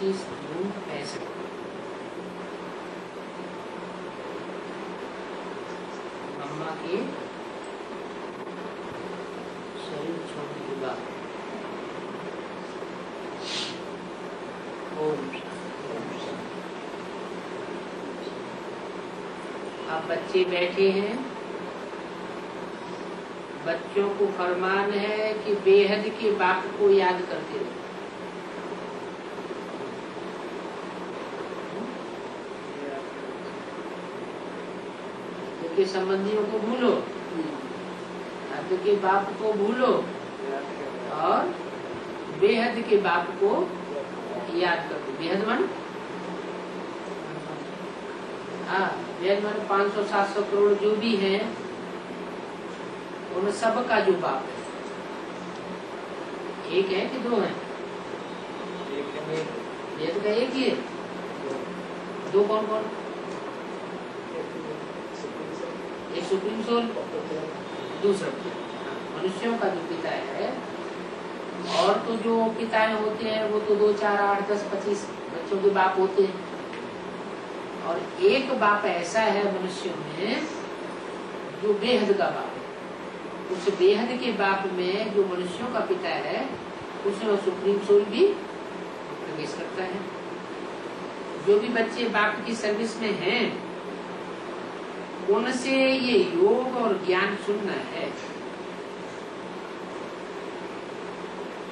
25 जून 65। मम्मा के शरीर छोड़ने के बाद अब बच्चे बैठे हैं, बच्चों को फरमान है कि बेहद के बाप को याद करते रहो। के संबंधियों को भूलो, हद के बाप को भूलो और बेहद के बाप को याद करो। बेहद मन बेहद मन 500-700 करोड़ जो भी है उन सब का जो बाप है, एक है कि दो है? बेहद का एक ही है। दो कौन कौन? एक सुप्रीम सोल, दूसरा मनुष्यों का जो पिता है। और तो जो पिताएं होते हैं वो तो 2, 4, 8, 10, 25 बच्चों के बाप होते हैं। और एक बाप ऐसा है मनुष्यों में जो बेहद का बाप है। उस बेहद के बाप में जो मनुष्यों का पिता है उसमें सुप्रीम सोल भी प्रवेश करता है। जो भी बच्चे बाप की सर्विस में हैं उनसे ये योग और ज्ञान सुनना है।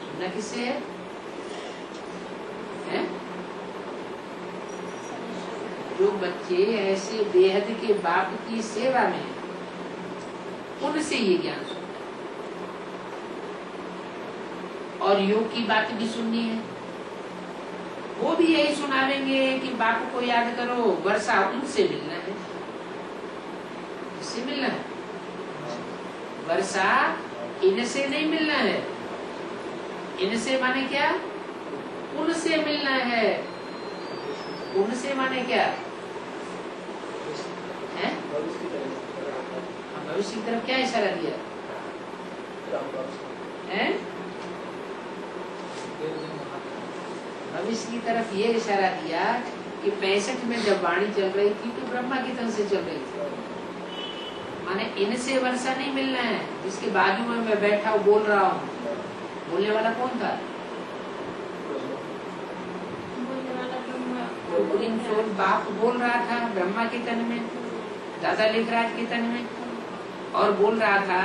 सुनना किससे है? जो बच्चे ऐसे बेहद के बाप की सेवा में हैं उनसे ये ज्ञान सुनना है। और योग की बात भी सुननी है। वो भी यही सुनावेंगे कि बाप को याद करो, वर्षा उनसे मिलना है। इससे मिलना है, वर्षा इनसे नहीं मिलना है। इनसे माने क्या? उनसे मिलना है। उनसे माने क्या है? भविष्य की तरफ क्या इशारा दिया है? भविष्य की तरफ ये इशारा दिया कि 65 में जब वाणी चल रही थी तो ब्रह्मा की तरफ से चल रही थी। माने इनसे वर्षा नहीं मिलना है। जिसके बाजू में मैं बैठा हूँ बोल रहा हूँ, बोलने वाला कौन था? सुप्रीम सोल बाप बोल रहा था ब्रह्मा के तन में, दादा लेखराज के तन में, और बोल रहा था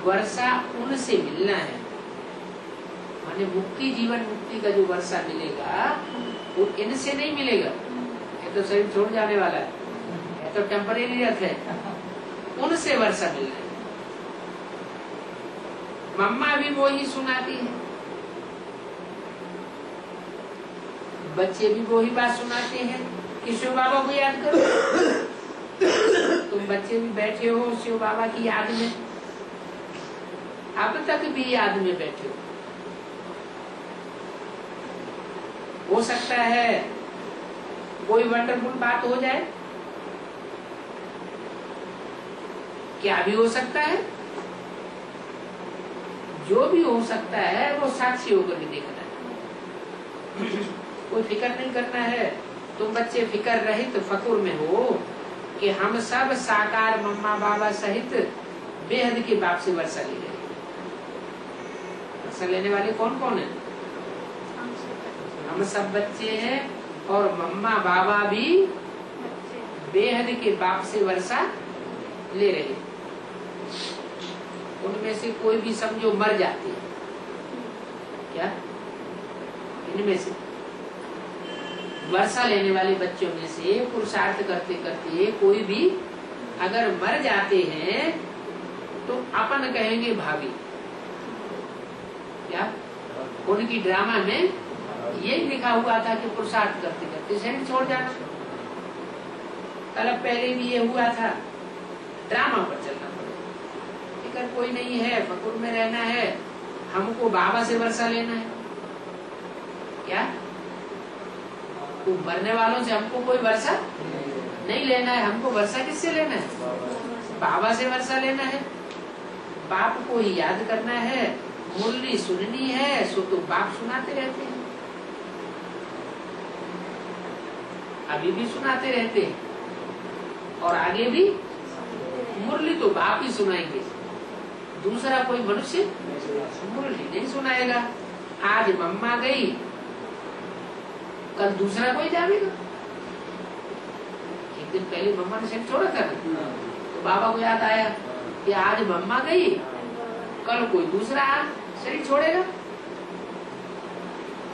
वर्षा उनसे मिलना है। माने मुक्ति, जीवन मुक्ति का जो वर्षा मिलेगा वो इनसे नहीं मिलेगा। ये तो शरीर छोड़ जाने वाला है, ये तो टेम्परेरी अर्थ है। उनसे वर्षा मिलना है। मम्मा भी वो ही सुनाती है, बच्चे भी वो ही बात सुनाते हैं कि शिव बाबा को याद करो। तुम बच्चे भी बैठे हो शिव बाबा की याद में, अब तक भी याद में बैठे हो सकता है कोई वंडरफुल बात हो जाए। क्या भी हो सकता है? जो भी हो सकता है वो साक्षी होकर भी देखना है। कोई फिक्र नहीं करना है। तुम बच्चे फिक्र रहित फकुर में हो कि हम सब साकार मम्मा बाबा सहित बेहद के बाप से वर्षा ले रहे। वर्षा लेने वाले कौन कौन है? हम सब बच्चे हैं और मम्मा बाबा भी बेहद के बाप से वर्षा ले रहे। उनमें से कोई भी समझो मर जाती है क्या? इनमें से वर्षा लेने वाले बच्चों में से पुरुषार्थ करते करते कोई भी अगर मर जाते हैं तो अपन कहेंगे भाभी। क्या? उनकी ड्रामा में ये लिखा हुआ था कि पुरुषार्थ करते करते शरीर छोड़ जाना। कल पहले भी ये हुआ था। ड्रामा पर चलना पड़ेगा। फिक्र कोई नहीं है, फकुर में रहना है, हमको बाबा से वर्षा लेना है। क्या? तो मरने वालों से हमको कोई वर्षा नहीं लेना है। हमको वर्षा किससे लेना है? बाबा से वर्षा लेना है। बाप को ही याद करना है मुरली सुननी है सो तो बाप सुनाते रहते हैं, अभी भी सुनाते रहते हैं और आगे भी मुरली तो बाप ही सुनाएंगे, दूसरा कोई मनुष्य मुरली नहीं सुनाएगा। आज मम्मा गई, कल दूसरा कोई जाएगा। एक दिन पहले मम्मा ने शरीर छोड़ा था तो बाबा को याद आया कि आज मम्मा गई, कल कोई दूसरा शरीर छोड़ेगा।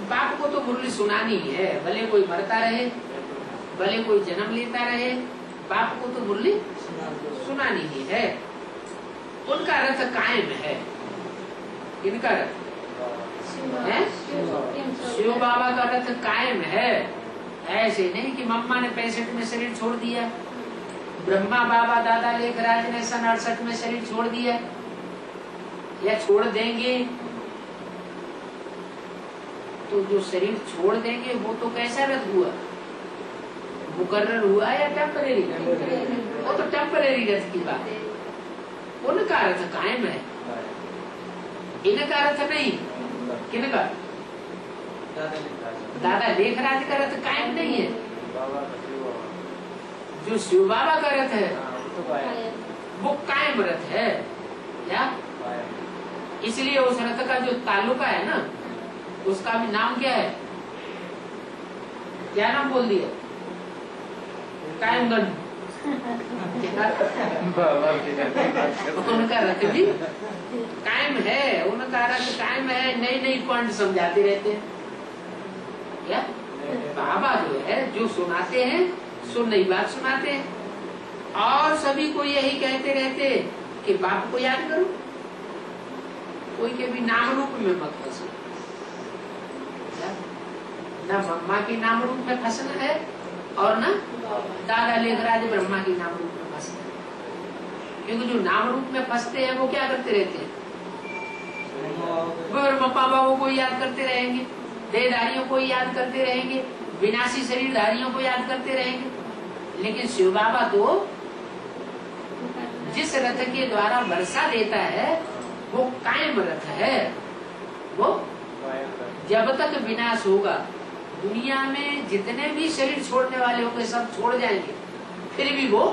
बाप को तो मुरली सुनानी है, भले कोई मरता रहे, भले कोई जन्म लेता रहे, बाप को तो मुरली सुनानी ही है। उनका रथ कायम है। इनका रथ है, शिव बाबा का रथ कायम है। ऐसे नहीं कि मम्मा ने 65 में शरीर छोड़ दिया, ब्रह्मा बाबा दादा लेखराज ने सन 68 में शरीर छोड़ दिया या छोड़ देंगे। तो जो शरीर छोड़ देंगे वो तो कैसा रथ हुआ, मुकर्रर हुआ या टेम्परेरी? वो तो टेम्परेरी रथ की बात है। उनका रथ कायम है, इनका रथ नहीं। किनका? दादा लेखराज का रथ कायम नहीं है। जो शिव बाबा का रथ है वो कायम रथ है क्या? इसलिए उस रथ का जो तालुका है ना, उसका भी नाम क्या है? क्या नाम बोल दिया? कायमगंज। उनका रथ भी कायम है, उनका रथ कायम है। नई नई पॉइंट समझाते रहते हैं क्या? बाबा जो है जो सुनाते हैं सो नई बात सुनाते हैं और सभी को यही कहते रहते कि बाप को याद करो, कोई के भी नाम रूप में मत फंसो। न मम्मा के नाम रूप में फंसना है और न दादा लेखराज ब्रह्मा के नाम रूप में फंसना है। क्योंकि जो नाम रूप में फंसते हैं वो क्या करते रहते हैं? मम्मा बाबू को याद करते रहेंगे, देहधारियों को याद करते रहेंगे, विनाशी शरीरधारियों को याद करते रहेंगे। लेकिन शिव बाबा तो जिस रथ के द्वारा वर्षा देता है वो कायम रथ है। वो जब तक विनाश होगा, दुनिया में जितने भी शरीर छोड़ने वाले होंगे सब छोड़ जाएंगे, फिर भी वो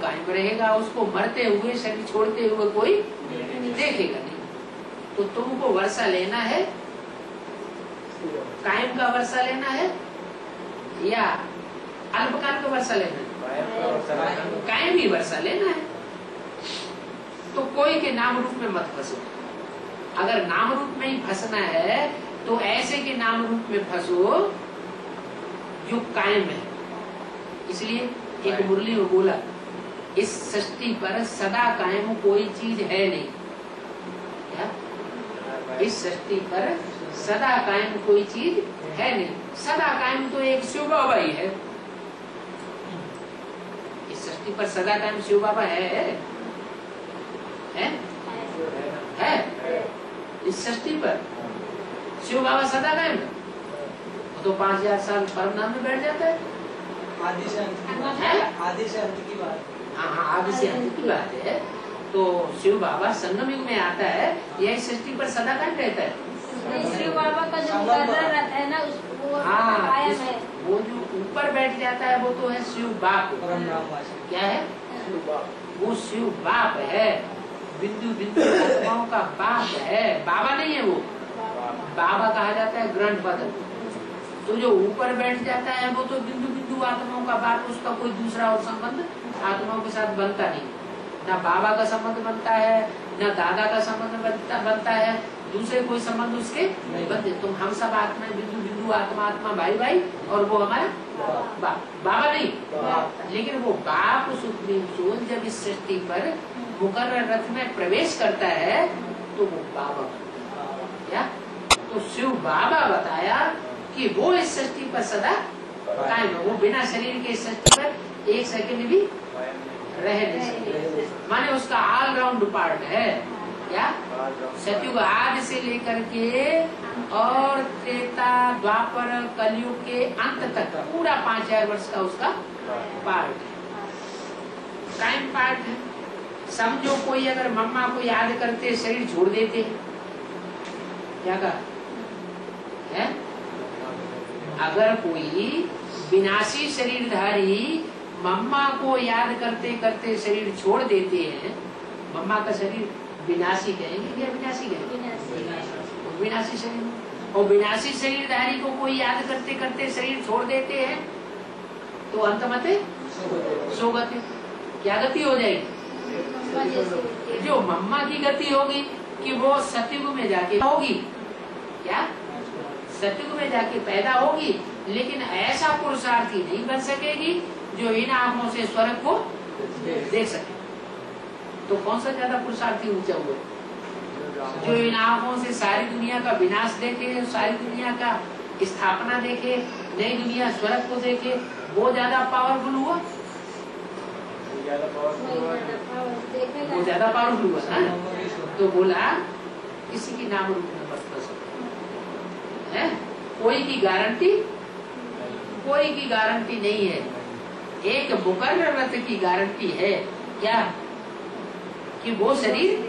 कायम रहेगा। उसको मरते हुए शरीर छोड़ते हुए कोई देखेगा नहीं। तो तुमको वर्षा लेना है, कायम का वर्षा लेना है या अल्पकाल का वर्षा लेना है? कायम ही वर्षा लेना है। तो कोई के नाम रूप में मत फंसो। अगर नाम रूप में ही फंसना है तो ऐसे के नाम रूप में फंसो जो कायम है। इसलिए एक मुरली में बोला, इस सृष्टि पर सदा कायम कोई चीज है नहीं। क्या? इस सृष्टि पर सदा कायम कोई चीज है नहीं। सदा कायम तो एक शिव बाबा ही है। इस सृष्टि पर सदा कायम शिव बाबा है? इस सृष्टि पर शिव बाबा सदा कायम है। वो तो 5000 साल परम में बैठ जाता है। आदि से अंत की बात। हाँ, आदि से अंत की बात है। तो शिव बाबा संगम युग में आता है, यह सृष्टि पर सदा कायम रहता है। शिव बाबा का जो मुकर्रर रहता है ना, वो कायम है। वो जो ऊपर बैठ जाता है वो तो है शिव बाप। क्या है? वो शिव बाप है, बिंदु बिंदु आत्माओं का बाप है। बाबा नहीं है वो, बाबा कहा जाता है ग्रैंडफादर। तो जो ऊपर बैठ जाता है वो तो बिंदु बिंदु आत्माओं का बाप, उसका कोई दूसरा और संबंध आत्माओं के साथ बनता नहीं। ना बाबा का संबंध बनता है, ना दादा का संबंध बनता है, दूसरे कोई संबंध उसके नहीं बनते। तुम हम सब आत्मा, बिंदु बिंदु आत्मा, आत्मा भाई भाई, और वो हमारा बाप। बाबा नहीं, लेकिन वो बाप सुप्रीम सोल जब इस सृष्टि पर मुकर्रर रथ में प्रवेश करता है तो वो बाबा बनता है। क्या? तो शिव बाबा बताया कि वो इस सृष्टि पर सदा कायम है। वो बिना शरीर के इस सृष्टि पर एक सेकंड भी रह नहीं सकते। माने उसका ऑलराउंड पार्ट है। क्या? सतयुग आदि से लेकर के और त्रेता द्वापर कलयुग के अंत तक पूरा 5000 वर्ष का उसका पार्ट है, कायम पार्ट है। समझो कोई अगर मम्मा को याद करते शरीर छोड़ देते, क्या कहा है? अगर कोई विनाशी शरीरधारी मम्मा को याद करते करते शरीर छोड़ देते हैं, मम्मा का शरीर विनाशी कहेंगे या विनाशी कहेंगे? विनाशी शरीर। और विनाशी शरीरधारी को कोई याद करते करते शरीर छोड़ देते हैं तो अंतमते सोगति। क्या गति हो जाएगी? जो मम्मा की गति होगी कि वो सतयुग में जाके होगी, क्या सतयुग में जाके पैदा होगी, लेकिन ऐसा पुरुषार्थी नहीं बन सकेगी जो इन आंखों से स्वर्ग को देख सके। तो कौन सा ज्यादा पुरुषार्थी ऊंचा हुआ? जो इन आंखों से सारी दुनिया का विनाश देखे, सारी दुनिया का स्थापना देखे, नई दुनिया स्वर्ग को देखे, वो ज्यादा पावरफुल हुआ। वो ज्यादा पावरफुल हुआ ना। तो बोला किसी की नाम रूप में मत फंसो, है कोई की गारंटी, कोई की गारंटी नहीं है। एक मुकर्रर रथ की गारंटी है, क्या कि वो शरीर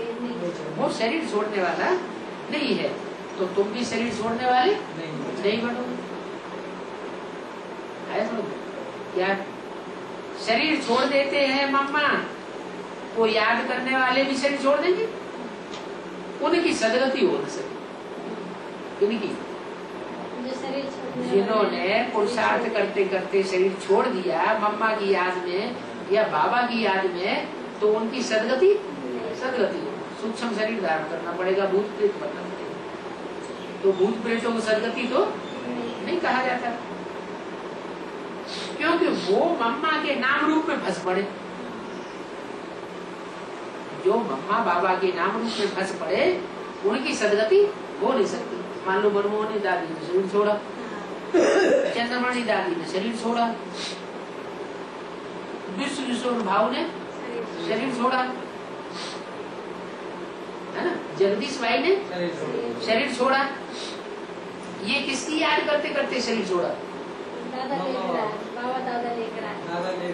छोड़ने वाला नहीं है। तो तुम भी शरीर छोड़ने वाले नहीं बनोगे। क्या शरीर छोड़ देते हैं मम्मा को याद करने वाले भी शरीर छोड़ देंगे, उनकी सदगति हो न सके। उनकी जिन्होंने पुरुषार्थ करते करते शरीर छोड़ दिया मम्मा की याद में या बाबा की याद में, तो उनकी सदगति हो। सूक्ष्म शरीर धारण करना पड़ेगा, भूत प्रेत बनना पड़ेगा। तो भूत प्रेतों को सदगति तो नहीं कहा जाता, क्योंकि वो मम्मा के नाम रूप में फंस पड़े। जो मम्मा बाबा के नाम रूप में फंस पड़े उनकी सदगति हो नहीं सकती। मान लो मनमोहनी दादी ने शरीर छोड़ा, चंद्रमणि दादी ने शरीर छोड़ा, विश्व किशोर भाव ने शरीर छोड़ा, है ना, जगदीश भाई ने शरीर छोड़ा। ये किसकी याद करते करते शरीर छोड़ा?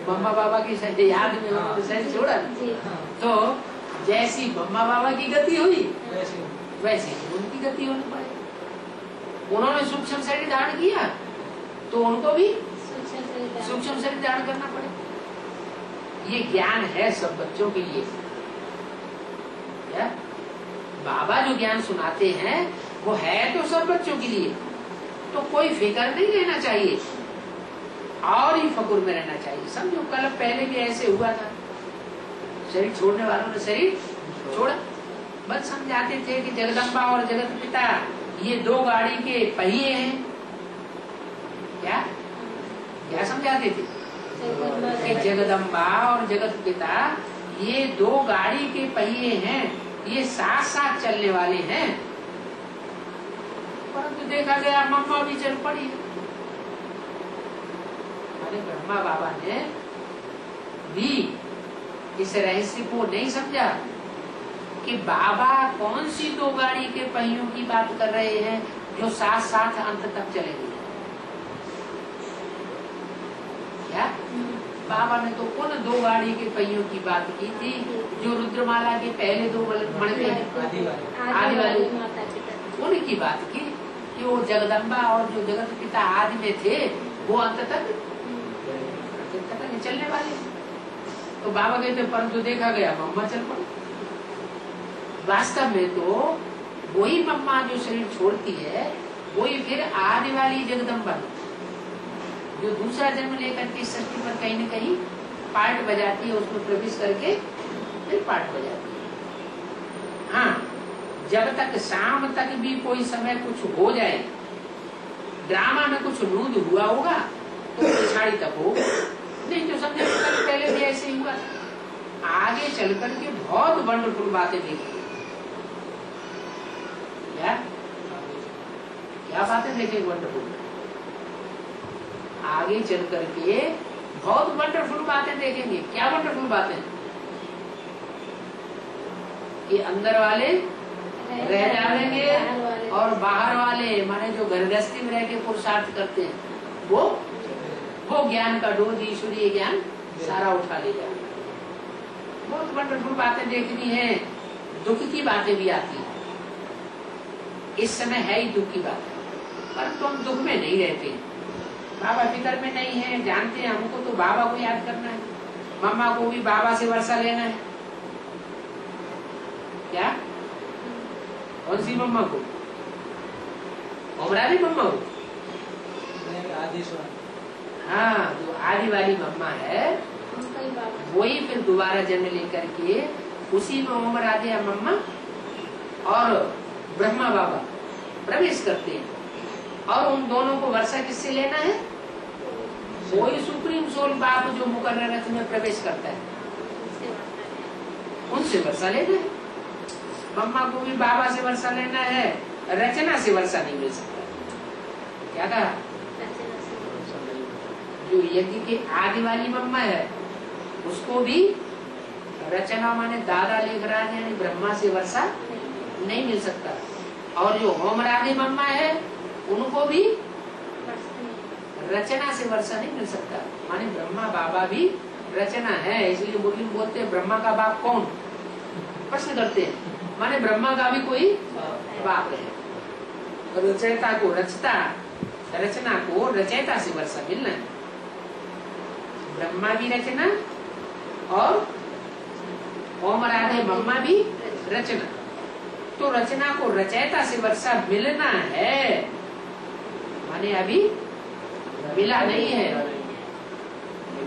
मम्मा बाबा की याद में उन्होंने शरीर छोड़ा। तो जैसी मम्मा बाबा की गति हुई वैसी उनकी गति होनी पड़ेगी। उन्होंने सूक्ष्म शरीर धारण किया तो उनको भी सूक्ष्म शरीर धारण करना पड़ेगा। ये ज्ञान है सब बच्चों के लिए। क्या बाबा जो ज्ञान सुनाते हैं वो है तो सब बच्चों के लिए। तो कोई फिक्र नहीं रहना चाहिए और ही फकुर में रहना चाहिए। समझो कल पहले भी ऐसे हुआ था, शरीर छोड़ने वालों ने शरीर छोड़ा। बस समझाते थे कि जगदम्बा और जगत पिता ये दो गाड़ी के पहिए हैं। क्या क्या समझाते थे कि जगदम्बा और जगत पिता ये दो गाड़ी के पहिए हैं, ये साथ साथ चलने वाले हैं। परंतु देखा गया मम्मा भी चल पड़ी। हमारे ब्रह्मा बाबा ने भी इस रहस्य को नहीं समझा कि बाबा कौन सी दो गाड़ी के पहियों की बात कर रहे हैं जो साथ साथ अंत तक चलेंगे। क्या बाबा ने तो उन दो गाड़ी के पहियों की बात की थी जो रुद्रमाला के पहले दो मणके आदि वाले, उनकी बात की कि वो जगदम्बा और जो जगत पिता आदि में थे वो अंत तक चलने वाले। तो बाबा कहते परंतु देखा गया मम्मा चल पड़ी। वास्तव में तो वही मम्मा जो शरीर छोड़ती है वही फिर आने वाली जगदम्बा जो दूसरा जन्म लेकर के सृष्टि पर कहीं न कहीं पार्ट बजाती है, उसमें प्रवेश करके फिर पार्ट बजाती है। हाँ, जब तक शाम तक भी कोई समय कुछ हो जाए, ड्रामा में कुछ नूद हुआ होगा तो पिछाड़ी तक हो नहीं तो समझे पहले भी ऐसे ही हुआ। आगे चल करके बहुत वंडरफुल बातें देखी। क्या बातें देखे वंडरफुल? आगे चल करके बहुत वंडरफुल बातें देखेंगे। क्या वंडरफुल बातें? कि अंदर वाले रह जाएंगे और बाहर वाले माने जो घर गृहस्थी में रह के पुरुषार्थ करते हैं वो ज्ञान का डोज ईश्वरीय ज्ञान सारा उठा ले जाए। बहुत वंडरफुल बातें देखनी है, दुख की बातें भी आती है। इस समय है ही दुख की बात, परंतु हम दुख में नहीं रहते। बाबा फिक्र में नहीं है, जानते हैं हमको तो बाबा को याद करना है, मम्मा को भी बाबा से वर्षा लेना है। क्या? कौन सी मम्मा को? उमरानी मम्मा को? हाँ, जो आदि वाली मम्मा है वही फिर दोबारा जन्म लेकर के उसी में उम्र आदि मम्मा और ब्रह्मा बाबा प्रवेश करते हैं। और उन दोनों को वर्षा किससे लेना है? वही सुप्रीम सोल बाप जो मुकर्रर रथ में प्रवेश करता है, उनसे वर्षा लेना है। मम्मा को भी बाबा से वर्षा लेना है, रचना से वर्षा नहीं मिल सकता। क्या कहा? जो यज्ञ की आदि वाली मम्मा है उसको भी रचना माने दादा लेखराज यानी ब्रह्मा से वर्षा नहीं मिल सकता। और जो होमरानी मम्मा है उनको भी रचना से वर्षा नहीं मिल सकता। माने ब्रह्मा बाबा भी रचना है, इसलिए मुस्लिम बोलते हैं ब्रह्मा का बाप कौन? प्रश्न करते हैं, माने ब्रह्मा का भी कोई बाप है। रचयिता को रचता, रचना को रचयिता से वर्षा मिलना है। ब्रह्मा भी रचना और ओम राधे मम्मा भी रचना, तो रचना को रचयिता से वर्षा मिलना है, माने अभी मिला नहीं है।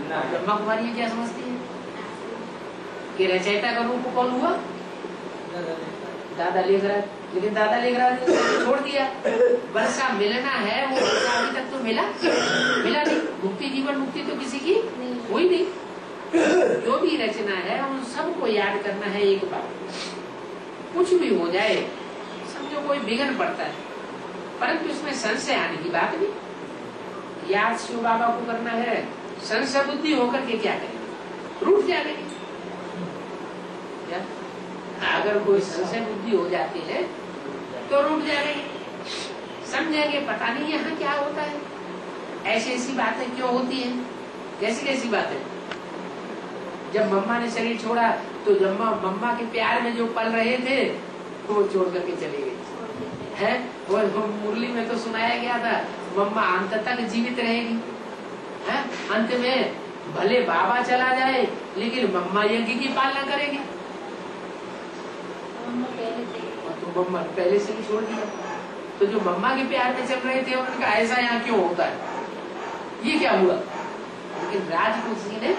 ब्रह्मा कुमारी क्या समझती है कि रचयिता का रूप कौन हुआ? दादा लेखराज। लेकिन दादा लेखराज ने छोड़ दिया, वर्षा मिलना है, वो वर्षा अभी तक तो मिला नहीं। मुक्ति जीवन मुक्ति तो किसी की हुई नहीं। जो भी रचना है उन सबको याद करना है एक बार। कुछ भी हो जाए, समझो कोई बिघन पड़ता है, परंतु इसमें संशय आने की बात नहीं। याद शिव बाबा को करना है, संशय बुद्धि होकर के क्या करेंगे? रूठ जाएंगे। अगर कोई संशय बुद्धि हो जाती है तो रूठ जाएंगे, समझेंगे पता नहीं यहाँ क्या होता है, ऐसी ऐसी बातें क्यों होती है। कैसी कैसी बातें? जब मम्मा ने शरीर छोड़ा तो जब मम्मा के प्यार में जो पल रहे थे वो छोड़ करके चले गए है। वो मुरली में तो सुनाया गया था मम्मा अंत तक जीवित रहेगी है, अंत में भले बाबा चला जाए लेकिन मम्मा यज्ञ की पालना करेगी। तो मम्मा पहले से ही छोड़ दिया, तो जो मम्मा के प्यार में चल रहे थे उनका ऐसा यहाँ क्यों होता है, ये क्या हुआ? लेकिन राज को किसी ने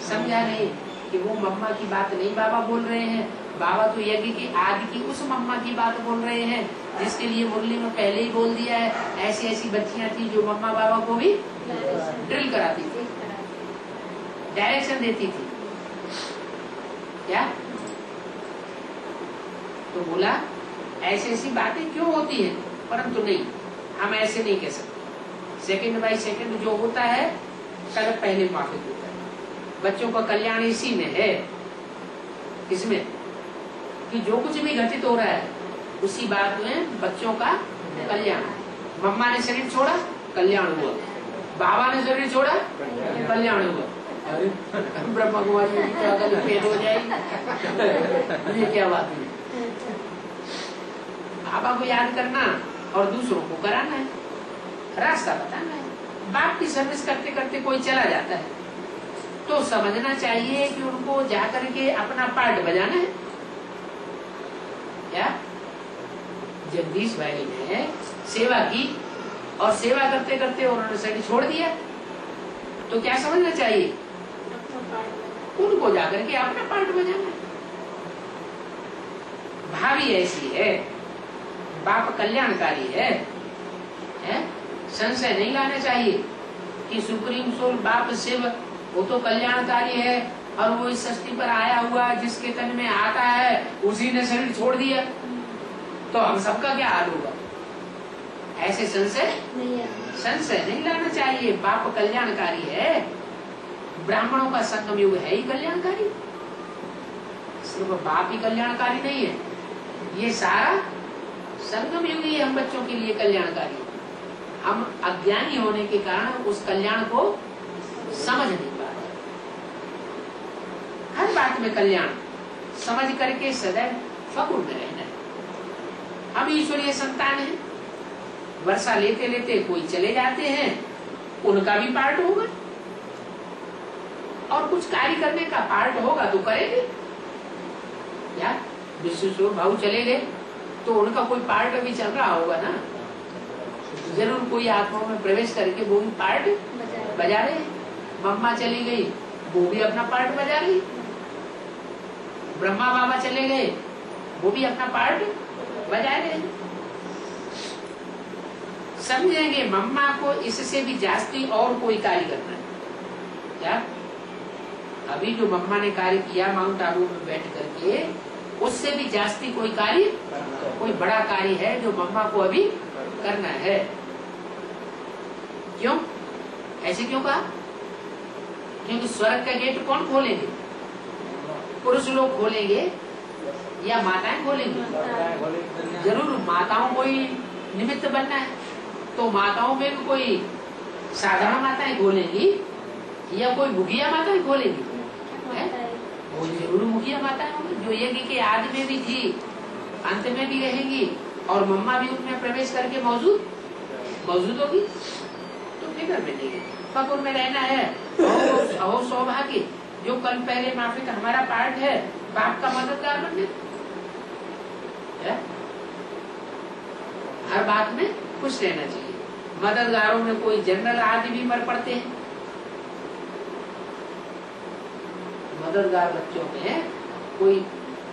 समझा नहीं कि वो मम्मा की बात नहीं बाबा बोल रहे हैं, बाबा तो यज्ञ की आदि की उस मम्मा की बात बोल रहे हैं जिसके लिए मुरली में पहले ही बोल दिया है। ऐसी ऐसी बच्चियां थी जो मम्मा बाबा को भी ड्रिल कराती थी, डायरेक्शन देती थी। क्या? तो बोला ऐसी ऐसी बातें क्यों होती हैं, परंतु नहीं, हम ऐसे नहीं कह सकते। सेकंड बाय सेकंड जो होता है कल पहले माफिक होता है। बच्चों का कल्याण इसी में है, इसमें कि जो कुछ भी घटित हो रहा है उसी बात में बच्चों का कल्याण। मम्मा ने शरीर छोड़ा, कल्याण हुआ, बाबा ने शरीर छोड़ा, कल्याण हुआ। अरे ब्रह्मा कुमारी क्या पेट हो जाएगी, ये क्या बात है? बाबा को याद करना और दूसरों को कराना है, रास्ता बताना है। बाप की सर्विस करते करते कोई चला जाता है तो समझना चाहिए कि उनको जाकर के अपना पार्ट बजाना है। क्या? जगदीश भाई ने सेवा की और सेवा करते करते उन्होंने शरीर छोड़ दिया, तो क्या समझना चाहिए? उनको जाकर के अपना पार्ट बजाना है। भावी ऐसी है, बाप कल्याणकारी है? संशय नहीं लाना चाहिए कि सुप्रीम सोल बाप शिव वो तो कल्याणकारी है और वो इस सृष्टि पर आया हुआ जिसके तन में आता है उसी ने शरीर छोड़ दिया तो हम सबका क्या हाल होगा? ऐसे संशय नहीं लाना चाहिए। बाप कल्याणकारी है, ब्राह्मणों का संगम युग है ही कल्याणकारी, सिर्फ बाप ही कल्याणकारी नहीं है, ये सारा संगम युग ही हम बच्चों के लिए कल्याणकारी है। हम अज्ञानी होने के कारण उस कल्याण को समझ नहीं पा रहे। हर बात में कल्याण समझ करके सदैव फकुर में रहना है। हम ईश्वरीय संतान हैं, वर्षा लेते लेते कोई चले जाते हैं, उनका भी पार्ट होगा और कुछ कार्य करने का पार्ट होगा तो करेंगे। या विश्वेश्वर भाऊ चले गए तो उनका कोई पार्ट अभी चल रहा होगा ना, जरूर कोई आत्माओं में प्रवेश करके वो भी पार्ट बजा रहे हैं। मम्मा चली गई, वो भी अपना पार्ट बजा रही। ब्रह्मा बाबा चले गए, वो भी अपना पार्ट बजा रहे हैं। समझेंगे मम्मा को इससे भी जास्ती और कोई कार्य करना है। क्या अभी जो मम्मा ने कार्य किया माउंट आबू में बैठ करके, उससे भी जास्ती कोई कार्य, कोई बड़ा कार्य है जो मम्मा को अभी करना है। क्यों ऐसे क्यों कहा? क्योंकि स्वर्ग का गेट कौन खोलेंगे? पुरुष लोग खोलेंगे या माताएं खोलेंगी? जरूर माताओं को ही निमित्त बनना है, तो माताओं में भी कोई साधारण माताएं खोलेंगी या कोई मुखिया माताएं खोलेंगी? वो जरूर मुखिया माताएं होंगी जो यज्ञ के आदि में भी थी, अंत में भी रहेंगी और मम्मा भी उनमें प्रवेश करके मौजूद होगी। तो फिक्र में नहीं, फकुर में रहना है। अहो सौभाग्य जो कल पहले माफिक हमारा पार्ट है, बाप का मददगार बनने। हर बात में खुश रहना चाहिए। मददगारों में कोई जनरल आदि भी मर पड़ते हैं। मददगार बच्चों में कोई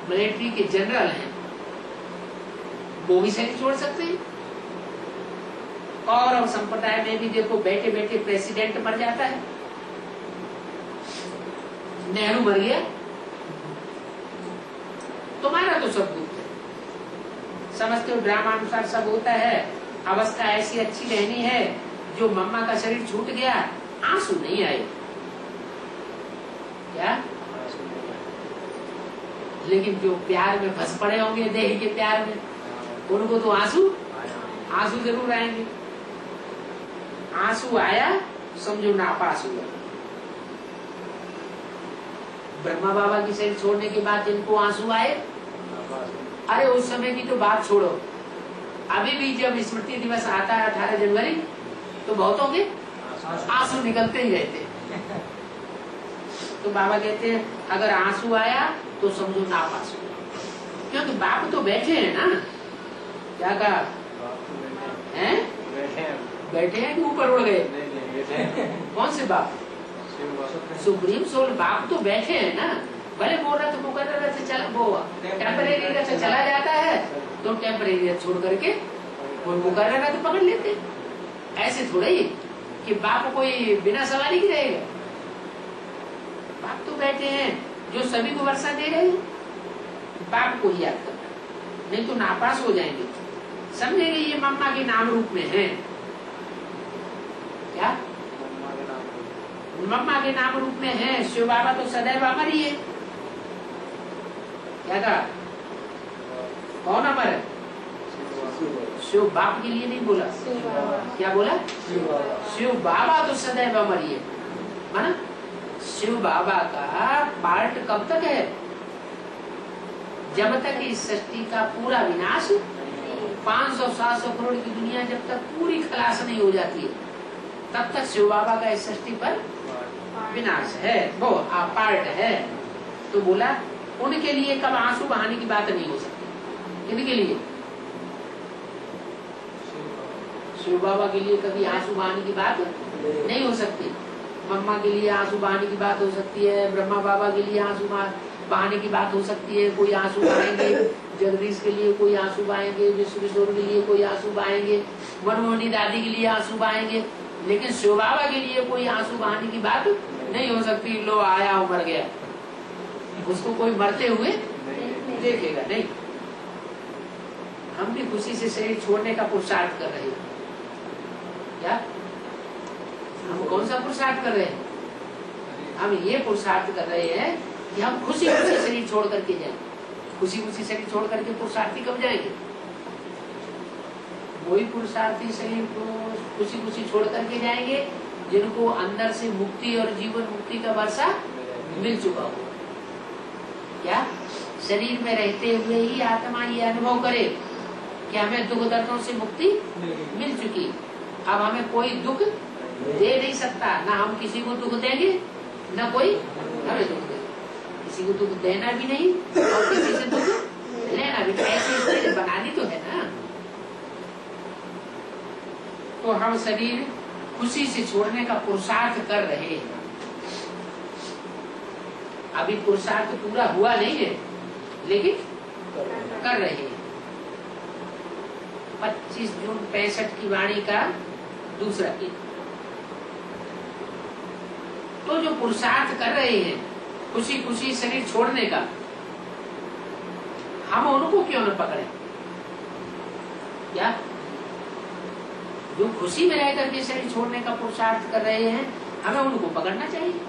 मिलिट्री के जनरल हैं, वो भी शरीर छोड़ सकते हैं। और संप्रदाय में भी देखो बैठे बैठे प्रेसिडेंट मर जाता है। नेहरू मर गया, तुम्हारा तो सब कुछ है। समझते हो ड्रामानुसार सब होता है। अवस्था ऐसी अच्छी रहनी है जो मम्मा का शरीर छूट गया आंसू नहीं आए। क्या? लेकिन जो प्यार में फंस पड़े होंगे, देह के प्यार में, उनको तो आंसू जरूर आएंगे। आंसू आया समझो नापास हुआ। ब्रह्मा बाबा की शरीर छोड़ने के बाद जिनको आंसू आए, अरे उस समय की तो बात छोड़ो, अभी भी जब स्मृति दिवस आता है 18 जनवरी तो बहुतों के आंसू निकलते ही रहते हैं। तो बाबा कहते हैं अगर आंसू आया तो समझो नापास हुआ, क्योंकि बाप तो बैठे हैं ना। क्या कहा है? बैठे हैं कि ऊपर उड़ गए? कौन से बाप? सुप्रीम सोल बाप तो बैठे हैं ना। भले बोल रहा तो मुकर्रर से चला, वो टेम्परेरी से चला जाता है तो टेम्परेरी छोड़ करके वो मुकर्रर तो पकड़ लेते। ऐसे थोड़ा ही कि बाप कोई बिना सवारी की रहेगा। बाप तो बैठे हैं जो सभी को वर्षा दे रहे हैं। बाप को ही याद करना, नहीं तो नापास हो जाएंगे। समझेंगे ये मम्मा के नाम रूप में है। क्या? मम्मा के नाम रूप में है। शिव बाबा तो सदैव अमर ही है। क्या कहा? कौन अमर है? शिव बाप के लिए नहीं बोला। क्या बोला? शिव बाबा तो सदैव अमर ही है। माना शिव बाबा का पार्ट कब तक है? जब तक इस सृष्टि का पूरा विनाश 500-700 करोड़ की दुनिया जब तक पूरी खलास नहीं हो जाती है, तब तक शिव बाबा का इस सृष्टि पर विनाश है, वो पार्ट है। तो बोला उनके लिए कब आंसू बहाने की बात नहीं हो सकती। इनके लिए शिव बाबा के लिए कभी आंसू बहाने की बात नहीं हो सकती। मम्मा के लिए आंसू बहाने की बात हो सकती है, ब्रह्मा बाबा के लिए आंसू बहाने की बात हो सकती है। कोई आंसू बहाएंगे, जगदीश के लिए कोई आंसू बहाएंगे, विश्व किशोर के लिए कोई आंसू बहाएंगे, मनमोहनी दादी के लिए आंसू बहाएंगे। लेकिन शिव बाबा के लिए कोई आंसू बहाने की बात नहीं हो सकती। लो आया मर गया, उसको कोई मरते हुए देखेगा नहीं। हम भी खुशी से शरीर छोड़ने का पुरुषार्थ कर रहे हैं। क्या हम कौन सा पुरुषार्थ कर रहे हैं? हम ये पुरुषार्थ कर रहे हैं कि हम खुशी खुशी शरीर छोड़ करके जाएं। खुशी खुशी शरीर छोड़ करके पुरुषार्थी कब जाएंगे? वही पुरुषार्थी शरीर को खुशी खुशी छोड़ करके जाएंगे जिनको अंदर से मुक्ति और जीवन मुक्ति का वर्षा मिल चुका हो। क्या शरीर में रहते हुए ही आत्मा ये अनुभव करे कि हमें दुख दर्दों से मुक्ति मिल चुकी। अब हमें कोई दुख दे नहीं सकता, ना हम किसी को दुख देंगे ना कोई हमें दुख देगा। किसी को दुख देना भी नहीं और किसी से दुख लेना भी। ऐसी स्थिति बनानी तो है ना। तो हम शरीर खुशी से छोड़ने का पुरुषार्थ कर रहे हैं। अभी पुरुषार्थ पूरा हुआ नहीं है लेकिन कर रहे हैं। 25 जून 65 की वाणी का दूसरा गीत। तो जो पुरुषार्थ कर रहे हैं खुशी खुशी शरीर छोड़ने का, हम उनको क्यों न पकड़े? क्या जो खुशी में रह करके शरीर छोड़ने का पुरुषार्थ कर रहे हैं हमें उनको पकड़ना चाहिए।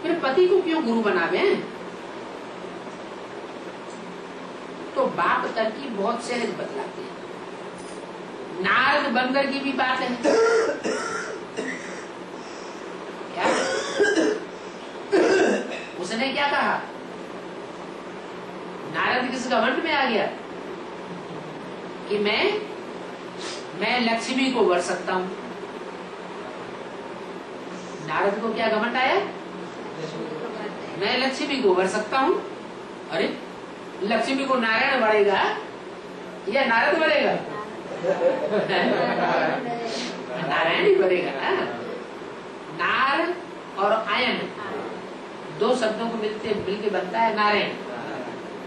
फिर पति को क्यों गुरु बनावे? तो बाप तरकीब बहुत सहज बतलाते हैं। नारद बंदर की भी बात है। क्या उसने क्या कहा? नारद किस घमंड में आ गया कि मैं लक्ष्मी को वर सकता हूं। नारद को क्या घमंड आया? मैं लक्ष्मी को वर सकता हूं। अरे लक्ष्मी को नारायण बढ़ेगा या नारद बढ़ेगा? नारायण ही बढ़ेगा ना। नार और आयन दो शब्दों को मिलके बनता है नारायण।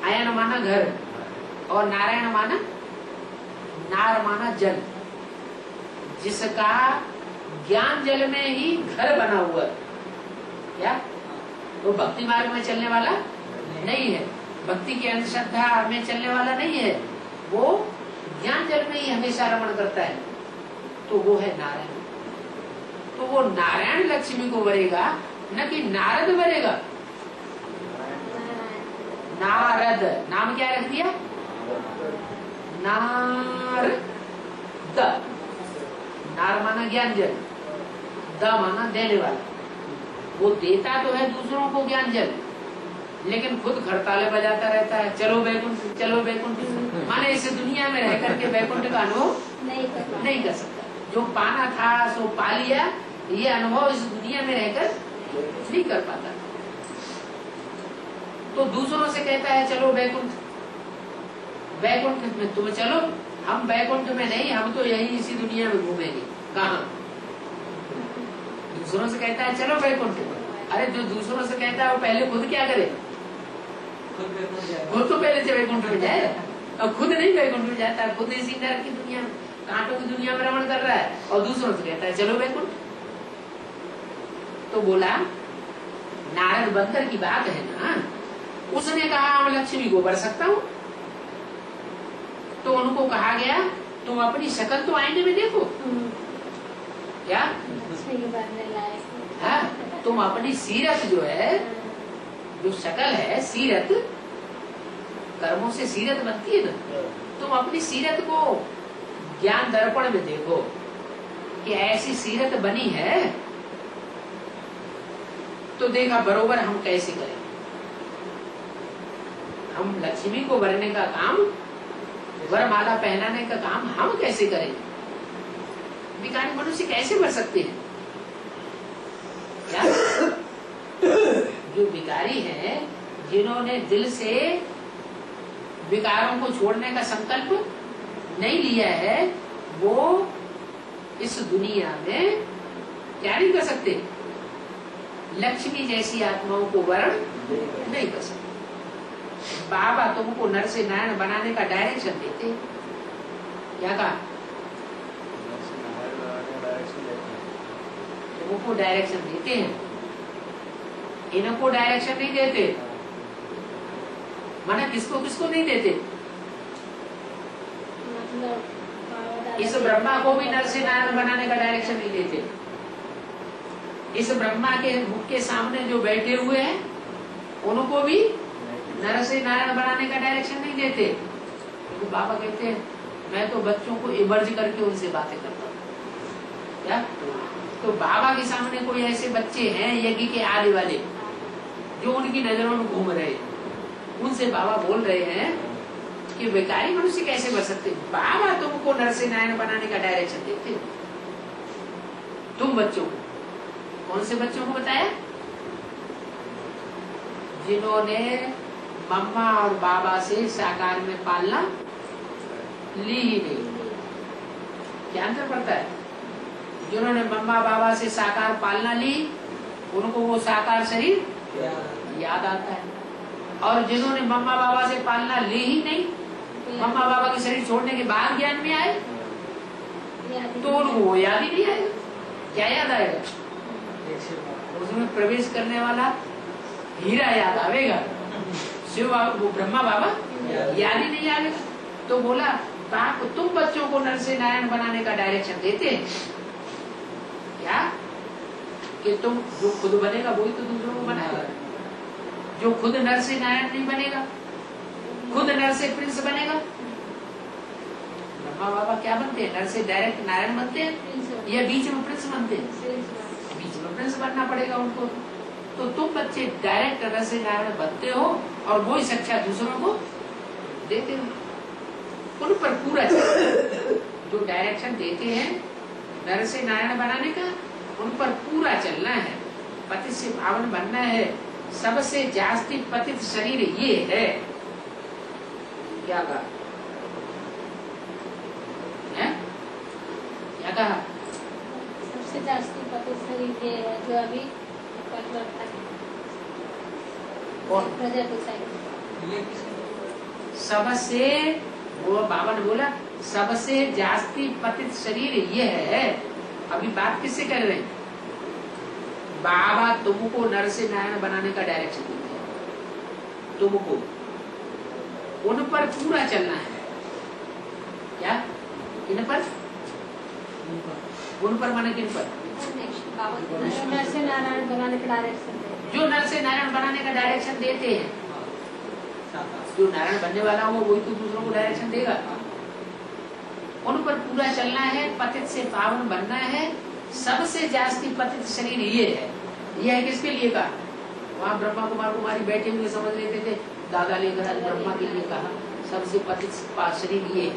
आयन माना घर और नारायण माना नार माना जल, जिसका ज्ञान जल में ही घर बना हुआ। क्या वो भक्ति मार्ग में चलने वाला नहीं है, भक्ति की अंधश्रद्धा में चलने वाला नहीं है, वो ज्ञान जल में ही हमेशा रमण करता है। तो वो है नारायण। तो वो नारायण लक्ष्मी को वरेगा न कि नारद वरेगा। नारद नाम क्या रख दिया? नारद। नार माना ज्ञान जल, द माना देने वाला। वो देता तो है दूसरों को ज्ञान जल, लेकिन खुद खड़ताले बजाता रहता है, चलो बैकुंठ चलो बैकुंठ। माने इस दुनिया में रह करके बैकुंठ का अनुभव नहीं कर सकता। जो पाना था सो पा लिया, ये अनुभव इस दुनिया में रहकर नहीं कर पाता। तो दूसरों से कहता है चलो बैकुंठ, बैकुंठ में तुम चलो, हम बैकुंठ में नहीं, हम तो यही इसी दुनिया में घूमेंगे। कहाँ? दूसरों से कहता है चलो बैकुंठ। अरे जो दूसरों से कहता है वो पहले खुद क्या करे? खुद तो पहले से बैकुंठ में जाए, और खुद नहीं बैकुंठ में जाता, खुद इसी नरक की दुनिया में, कांटों की दुनिया में रमण कर रहा है, और दूसरों से कहता है चलो बैकुंठ। तो बोला नारद बंदर की बात है ना, उसने कहा मैं लक्ष्मी को वर सकता हूँ। तो उनको कहा गया तुम अपनी शक्ल तो आईने में देखो। क्या? हाँ, तुम अपनी सीरत जो है, जो शक्ल है, सीरत कर्मों से सीरत बनती है ना, तुम अपनी सीरत को ज्ञान दर्पण में देखो कि ऐसी सीरत बनी है। तो देखा बरोबर हम कैसे करें। हम लक्ष्मी को वरने का काम, वरमाला पहनाने का काम हम कैसे करें? विकारी मनुष्य कैसे वर सकते हैं? क्या? जो विकारी हैं, जिन्होंने दिल से विकारों को छोड़ने का संकल्प नहीं लिया है, वो इस दुनिया में क्या नहीं कर सकते? लक्ष्मी जैसी आत्माओं को वरण नहीं कर सकते। बाबा तुमको नर से नारायण बनाने का डायरेक्शन देते। क्या कहा? तुमको डायरेक्शन देते हैं, इनको डायरेक्शन नहीं देते। माना किसको किसको नहीं देते? इस ब्रह्मा को भी नर से नारायण बनाने का डायरेक्शन नहीं देते। इस ब्रह्मा के मुख के सामने जो बैठे हुए हैं उनको भी नर से नारायण बनाने का डायरेक्शन नहीं देते। तो बाबा कहते हैं मैं तो बच्चों को इमर्ज करके उनसे बातें करता हूँ। क्या? तो बाबा के सामने कोई ऐसे बच्चे हैं यज्ञ के आदि वाले जो उनकी नजरों में घूम रहे, उनसे बाबा बोल रहे हैं कि विकारी मनुष्य कैसे बन सकते। बाबा तुमको नर से नारायण बनाने का डायरेक्शन देते, तुम बच्चों को। कौन से बच्चों को बताया? जिन्होंने मम्मा और बाबा से साकार में पालना ली ही नहीं। क्या अंतर पड़ता है? जिन्होंने मम्मा बाबा से साकार पालना ली उनको वो साकार शरीर याद आता है, और जिन्होंने मम्मा बाबा से पालना ली ही नहीं, मम्मा बाबा के शरीर छोड़ने के बाद ज्ञान में आए तो उनको वो याद ही नहीं आएगा। क्या याद आएगा? उसमें प्रवेश करने वाला हीरा याद आवेगा, शिव बाबा वो ब्रह्मा बाबा याद ही नहीं आएगा। तो बोला बाप तुम बच्चों को नर से नारायण बनाने का डायरेक्शन देते हैं क्या? कि तुम जो खुद बनेगा वही तो दूसरों को बनाएगा। जो खुद नर से नारायण नहीं बनेगा, खुद नर से प्रिंस बनेगा। ब्रह्मा बाबा क्या बनते हैं? नर से डायरेक्ट नारायण बनते हैं या बीच में प्रिंस बनते हैं? बीच में प्रिंस बनना पड़ेगा उनको। तो तुम बच्चे डायरेक्ट नर से नारायण बनते हो और वही शिक्षा दूसरों को देते हो। उन पर पूरा जो डायरेक्शन देते हैं नर से नारायण बनाने का, उन पर पूरा चलना है। पतित से पावन बनना है। सबसे जास्ती पतित शरीर ये है। क्या कहा? क्या कहा? सबसे जास्ती पतित शरीर ये है जो अभी कौन? सबसे वो बाबा ने बोला सबसे जास्ती पतित शरीर ये है। अभी बात किससे कर रहे हैं? बाबा तुमको नर से नारायण बनाने का डायरेक्शन देते हैं, तुमको उन पर पूरा चलना है। क्या? इन पर? उन पर माने किन पर? नर से नारायण बनाने का डायरेक्शन जो नर से नारायण बनाने का डायरेक्शन देते हैं। जो नारायण बनने वाला हो वही तो दूसरों को डायरेक्शन देगा। उन पर पूरा चलना है, पतित से पावन बनना है। सबसे जास्ती पतित शरीर ये है। यह है किसके लिए कहा? वहाँ ब्रह्मा कुमार कुमारी बैठे हुए समझ लेते थे, दादा लेकर आज ब्रह्मा के लिए कहा सबसे पतित शरीर ये।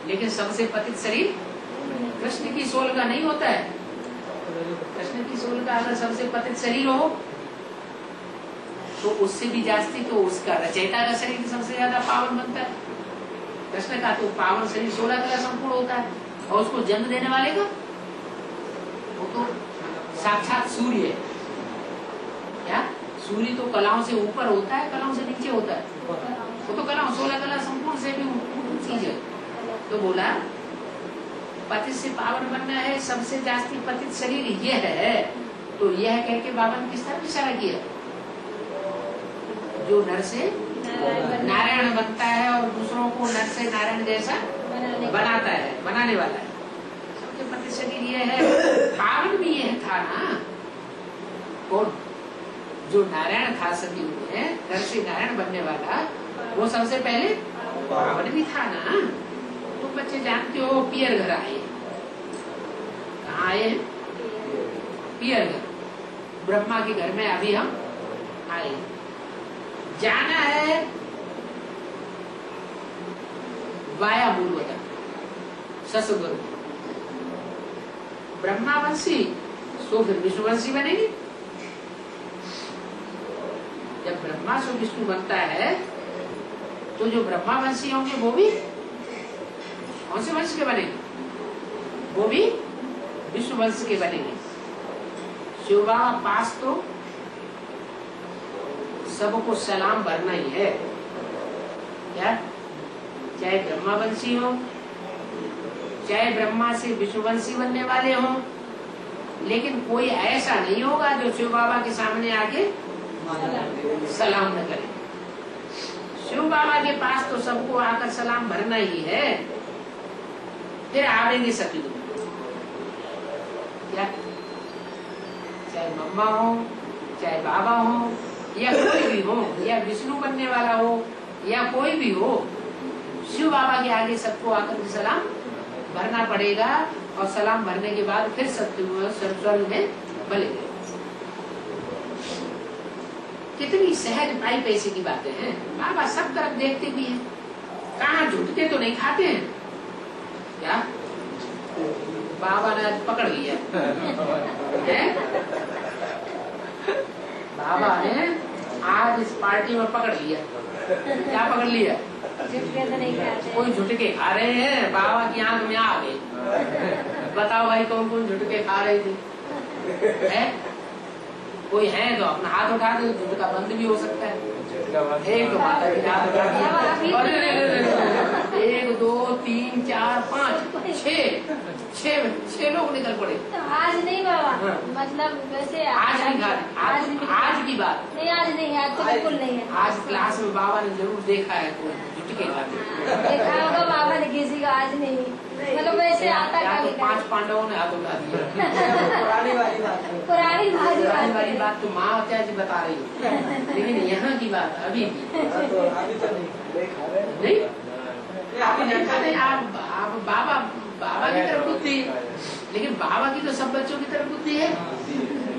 लेकिन सबसे पतित शरीर कृष्ण की सोल का नहीं होता है। कृष्ण की सोल का अगर सबसे पतित शरीर हो तो उससे भी जास्ती तो उसका रचयिता का शरीर सबसे ज्यादा पावन बनता है। कृष्ण का तो पावन शरीर 16 कला संपूर्ण होता है, और उसको जन्म देने वाले का वो तो साक्षात सूर्य है। क्या? सूर्य तो कलाओं से ऊपर होता है, कलाओं से नीचे होता है। वो तो कलाओं 16 कला संपूर्ण से भी चीज है। तो बोला पतित से पावन बनना है, सबसे जास्ती पतित शरीर ये है। तो यह कह के बाबा ने किस तरह इशारा किया? जो नर से नारायण बनता है और दूसरों को नर से नारायण जैसा बनाता है, बनाने वाला है। सबसे पतित शरीर ये है। पावन भी यह था ना। कौन? जो नारायण था सभी में, नर से नारायण बनने वाला, वो सबसे पहले पावन भी था ना। तुम बच्चे जानते हो पियर घर आए। कहाँ आए? पियर घर। ब्रह्मा के घर में अभी हम आए। जाना है वाया मूलवता ससुगुरु। ब्रह्मावंशी सो फिर विष्णुवंशी बनेगी। जब ब्रह्मा से विष्णु बनता है तो जो ब्रह्मावंशी होंगे वो भी कौन से वंश के बनेंगे? वो भी विष्णु वंश के बनेंगे। शिव बाबा पास तो सबको सलाम भरना ही है। क्या? चाहे ब्रह्मावंशी हो, चाहे ब्रह्मा से विष्णुवंशी बनने वाले हो, लेकिन कोई ऐसा नहीं होगा जो शिव बाबा के सामने आके सलाम न करे। शिव बाबा के पास तो सबको आकर सलाम भरना ही है। फिर आवेंगे सभी लोग। क्या? चाहे मम्मा हो, चाहे बाबा हो, या कोई भी हो, या विष्णु बनने वाला हो, या कोई भी हो, शिव बाबा के आगे सबको आकर सलाम भरना पड़ेगा। और सलाम भरने के बाद फिर स्वर्ग में बलेंगे। कितनी सहज पाई पैसे की बातें हैं। बाबा सब तरफ देखते भी हैं, कहाँ झुटके तो नहीं खाते हैं क्या? बाबा ने पकड़ लिया है? बाबा ने आज इस पार्टी में पकड़ लिया। क्या पकड़ लिया? झुटके तो नहीं खाते। कोई झुटके खा रहे हैं, बाबा की आंख में आ गए। बताओ भाई कौन कौन झुटके खा रहे थे? है कोई है तो अपना हाथ उठा दे, झुटका बंद भी हो सकता है। एक तो माता जी हाथ उठा दिया, 1 2 3 4 5 6 लोग निकल पड़े। तो आज नहीं बाबा, हाँ। मतलब वैसे आज नहीं खा रहे, आज की बात नहीं, आज नहीं, आज तो बिल्कुल नहीं है। आज क्लास में बाबा ने जरूर देखा है कोई झुटके खाते। देखा होगा बाबा ने किसी का, आज नहीं, मतलब वैसे आता या तो कभी 5 पांडवों ने हाथ उठा दिया। पुरानी वाली बात है। पुरानी वाली बात तो माँ क्या जी बता रही है, लेकिन यहाँ की बात अभी भी हाँ, तो अभी तो नहीं नहीं। आप नहीं खाते, आप बाबा की तरफ बुद्धि, लेकिन बाबा की तो सब बच्चों की तरफ बुद्धि है।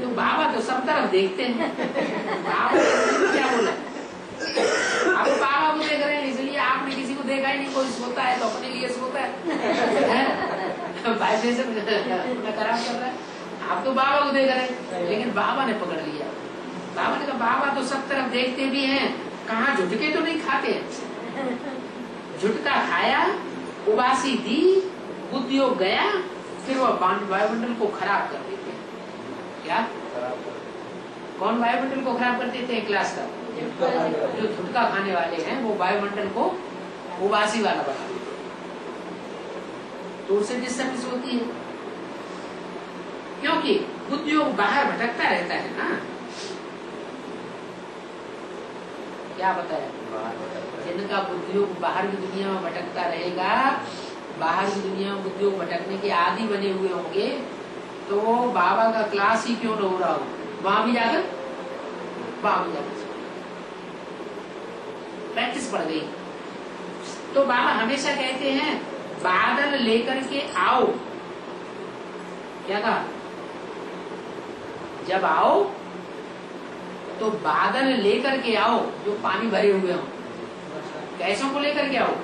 तो बाबा तो सब तरफ देखते हैं। बाबा क्या बोला, आप बाबा को देख रहे हैं, इसलिए आपने किसी को देखा ही नहीं। कोई सोता है तो अपने लिए सोता है, वाइब्रेशन खराब कर रहा है। आप तो बाबा को देख रहे हैं, लेकिन बाबा ने पकड़ लिया। बाबा ने कहा बाबा तो सब तरफ देखते भी हैं, कहाँ झुटके तो नहीं खाते हैं। झुटका खाया, उबासी दी, बुद्धियोग गया, फिर वह वायुमंडल को खराब कर देते हैं। क्या कौन वायुमंडल को खराब कर देते हैं? क्लास का जो झुटका खाने वाले हैं वो वायुमंडल को उबासी वाला बना देते हैं। तो उससे डिस्टर्बेंस होती है, क्योंकि बुद्धियोग बाहर भटकता रहता है ना। क्या बताया? जिनका बुद्धियोग बाहर की दुनिया में भटकता रहेगा, बाहर की दुनिया में बुद्धियोग भटकने के आदि बने हुए होंगे, तो बाबा का क्लास ही क्यों न हो रहा हो, वहां भी जाकर प्रैक्टिस पड़ गई। तो बाबा हमेशा कहते हैं बादल लेकर के आओ। क्या कहा? जब आओ तो बादल लेकर के आओ जो पानी भरे हुए हों। कैसों को लेकर के आओ?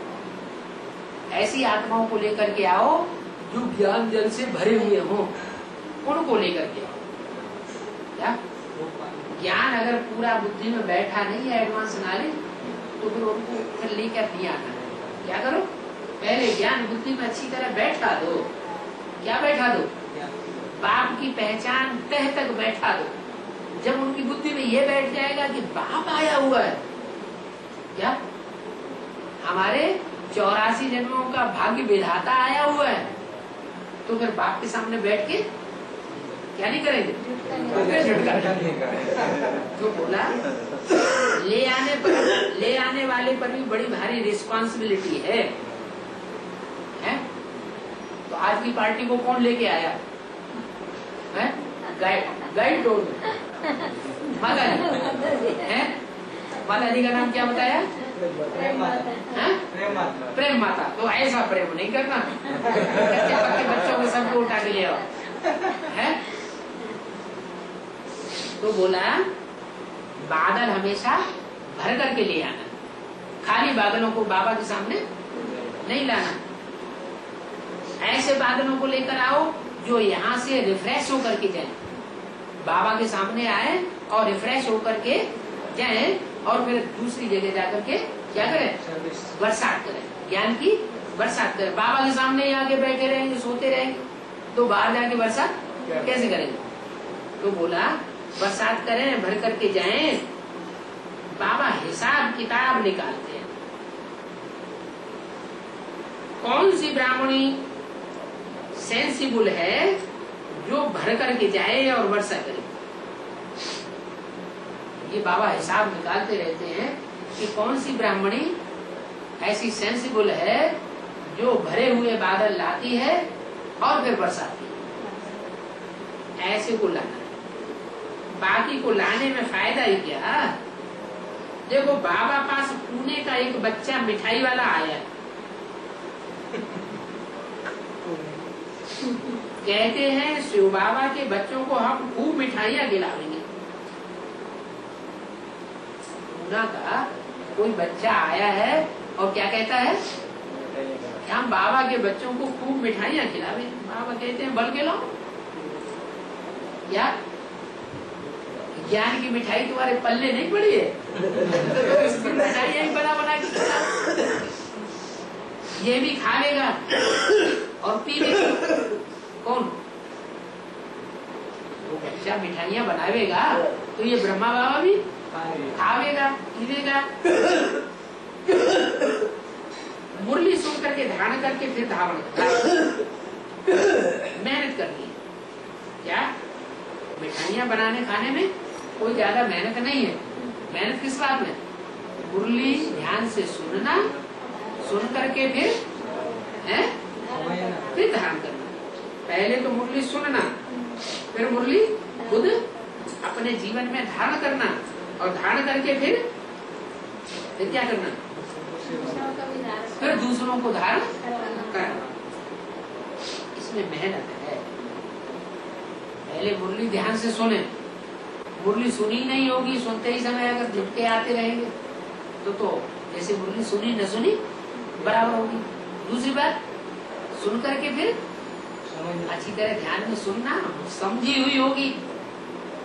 ऐसी आत्माओं को लेकर के आओ जो ज्ञान जल से भरे हुए हों, उनको लेकर के आओ। क्या ज्ञान अगर पूरा बुद्धि में बैठा नहीं है, एडवांस नॉलेज, तो फिर उनको फिर लेकर नहीं आना। क्या करो? पहले ज्ञान बुद्धि में अच्छी तरह बैठा दो। क्या बैठा दो? बाप की पहचान तह तक बैठा दो। जब उनकी बुद्धि में ये बैठ जाएगा कि बाप आया हुआ है, क्या हमारे 84 जन्मों का भाग्य विधाता आया हुआ है, तो फिर बाप के सामने बैठ के क्या नहीं करेंगे? तो बोला ले आने वाले पर भी बड़ी भारी रिस्पॉन्सिबिलिटी है। तो आज की पार्टी को कौन लेके आया है? गाइड रोड माता जी है। माता जी का नाम क्या बताया? प्रेम माता। तो ऐसा प्रेम नहीं करना कच्चे बच्चों को सबको उठा के ले आओ है। तो बोला बादल हमेशा भर करके ले आना, खाली बादलों को बाबा के सामने नहीं लाना। ऐसे बादलों को लेकर आओ जो यहाँ से रिफ्रेश होकर के जाए, बाबा के सामने आए और रिफ्रेश होकर के जाए, और फिर दूसरी जगह जाकर के क्या करें? बरसात करें, ज्ञान की बरसात करें। बाबा के सामने ही आके बैठे रहेंगे, सोते रहेंगे, तो बाहर जाके बरसात कैसे करेंगे? तो बोला बरसात करें, भर करके जाएं। बाबा हिसाब किताब निकालते हैं, कौन सी ब्राह्मणी सेंसिबल है जो भर करके जाए और वर्षा करे। ये बाबा हिसाब निकालते रहते हैं कि कौन सी ब्राह्मणी ऐसी सेंसिबल है जो भरे हुए बादल लाती है और फिर बरसाती है। ऐसे को लाना, बाकी को लाने में फायदा ही क्या? देखो बाबा पास पुणे का एक बच्चा मिठाई वाला आया, कहते हैं शिव बाबा के बच्चों को हम खूब मिठाइयां खिलाएंगे। यमुना का कोई बच्चा आया है और क्या कहता है कि हम बाबा के बच्चों को खूब मिठाइयाँ खिलावे। बाबा कहते हैं बल के लाओ, क्या ज्ञान की मिठाई तुम्हारे पल्ले नहीं पड़ी है? तो मिठाइयाँ ही बना बना के खिलाओ, ये भी खा लेगा और पी लेगा। कौन? वो बच्चा मिठाइयाँ बनावेगा तो ये ब्रह्मा बाबा भी खावेगा पीवेगा। मुरली सुन करके धारण करके फिर धारण मेहनत करनी है। क्या मिठाइयाँ बनाने खाने में कोई ज्यादा मेहनत नहीं है। मेहनत किस बात में? मुरली ध्यान से सुनना, सुन करके फिर धारण करना। पहले तो मुरली सुनना, फिर मुरली खुद अपने जीवन में धारण करना, और धारण करके फिर क्या करना? फिर दूसरों को धारण करना। इसमें मेहनत है। पहले मुरली ध्यान से सुने, मुरली सुनी नहीं होगी, सुनते ही समय अगर झुटके आते रहेंगे तो जैसे मुरली सुनी न सुनी बराबर होगी। दूसरी बात, सुन करके फिर अच्छी तरह ध्यान में सुनना, समझी हुई होगी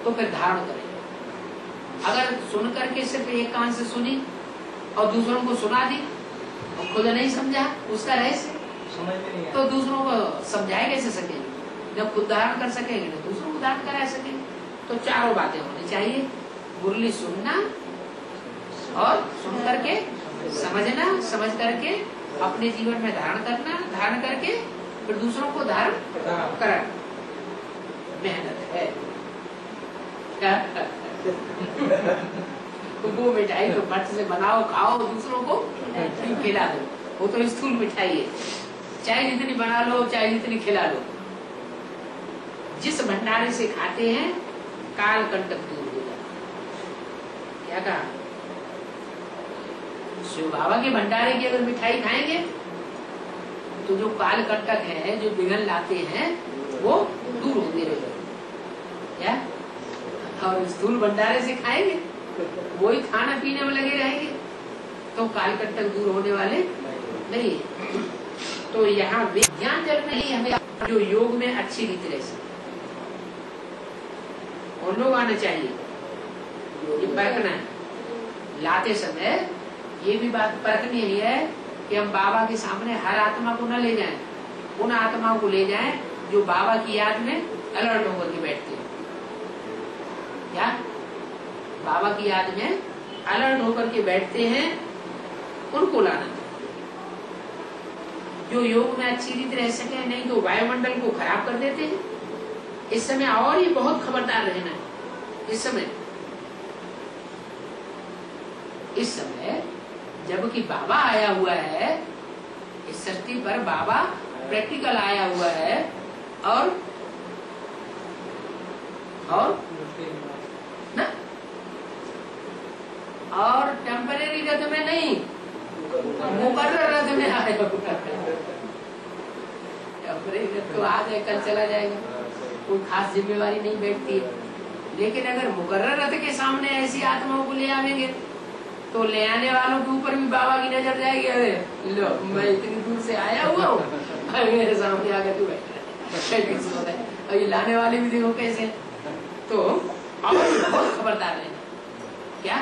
तो फिर धारण करेंगे। अगर सुन करके सिर्फ एक कान से सुनी और दूसरों को सुना दी और खुद नहीं समझा उसका रहस्य, तो दूसरों को समझाए कैसे सकेंगे? जब खुद धारण कर सकेंगे तो दूसरों को धारण करा सकेंगे। तो चारों बातें होनी चाहिए, मुरली सुनना और सुन करके समझना, समझ करके अपने जीवन में धारण करना, धारण करके फिर दूसरों को धारण कराना। मेहनत है। वो मिठाई तो फट से बनाओ, खाओ, दूसरों को खिला दो, वो तो स्थूल मिठाई है। चाहे जितनी बना लो, चाहे जितनी खिला लो, जिस भंडारे से खाते हैं काल कंटक दूर हो जाता। क्या कहा? शिव बाबा के भंडारे की अगर मिठाई खाएंगे तो जो काल कंटक है, जो विघ्न लाते हैं, वो दूर होते रहेंगे। क्या? और स्थूल भंडारे से खाएंगे, वही खाना पीने में लगे रहेंगे, तो काल कंटक दूर होने वाले नहीं। तो यहाँ विज्ञान जब नहीं, हमें जो योग में अच्छी रीति रह सके और लोग आना चाहिए, ये परखना है। लाते समय ये भी बात परखनी है कि हम बाबा के सामने हर आत्मा को न ले जाएं, उन आत्माओं को ले जाएं जो बाबा की याद में अलर्ट होकर के बैठते हैं। क्या? बाबा की याद में अलर्ट होकर के बैठते हैं, उनको लाना। जो योग में अच्छी रीति रह सके, नहीं तो वायुमंडल को खराब कर देते हैं। इस समय और ही बहुत खबरदार रहना है। इस समय जबकि बाबा आया हुआ है, इस सृष्टि पर बाबा प्रैक्टिकल आया हुआ है, और ना, और टेम्परेरी रथ में नहीं, मुकर्रर रथ में आया हुआ है। टेम्परेरी रथ तो आज है, कल चला जाएगा, कोई खास जिम्मेवारी नहीं बैठती है। लेकिन अगर मुकर्रर रथ के सामने ऐसी आत्माओं को ले आवेंगे तो ले आने वालों के ऊपर भी बाबा की नजर जाएगी। अरे लो, मैं इतनी दूर से आया हुआ हूँ, मेरे सामने आकर तू बैठा है, और ये लाने वाले भी देखो कैसे। तो बहुत खबरदार रहना। क्या?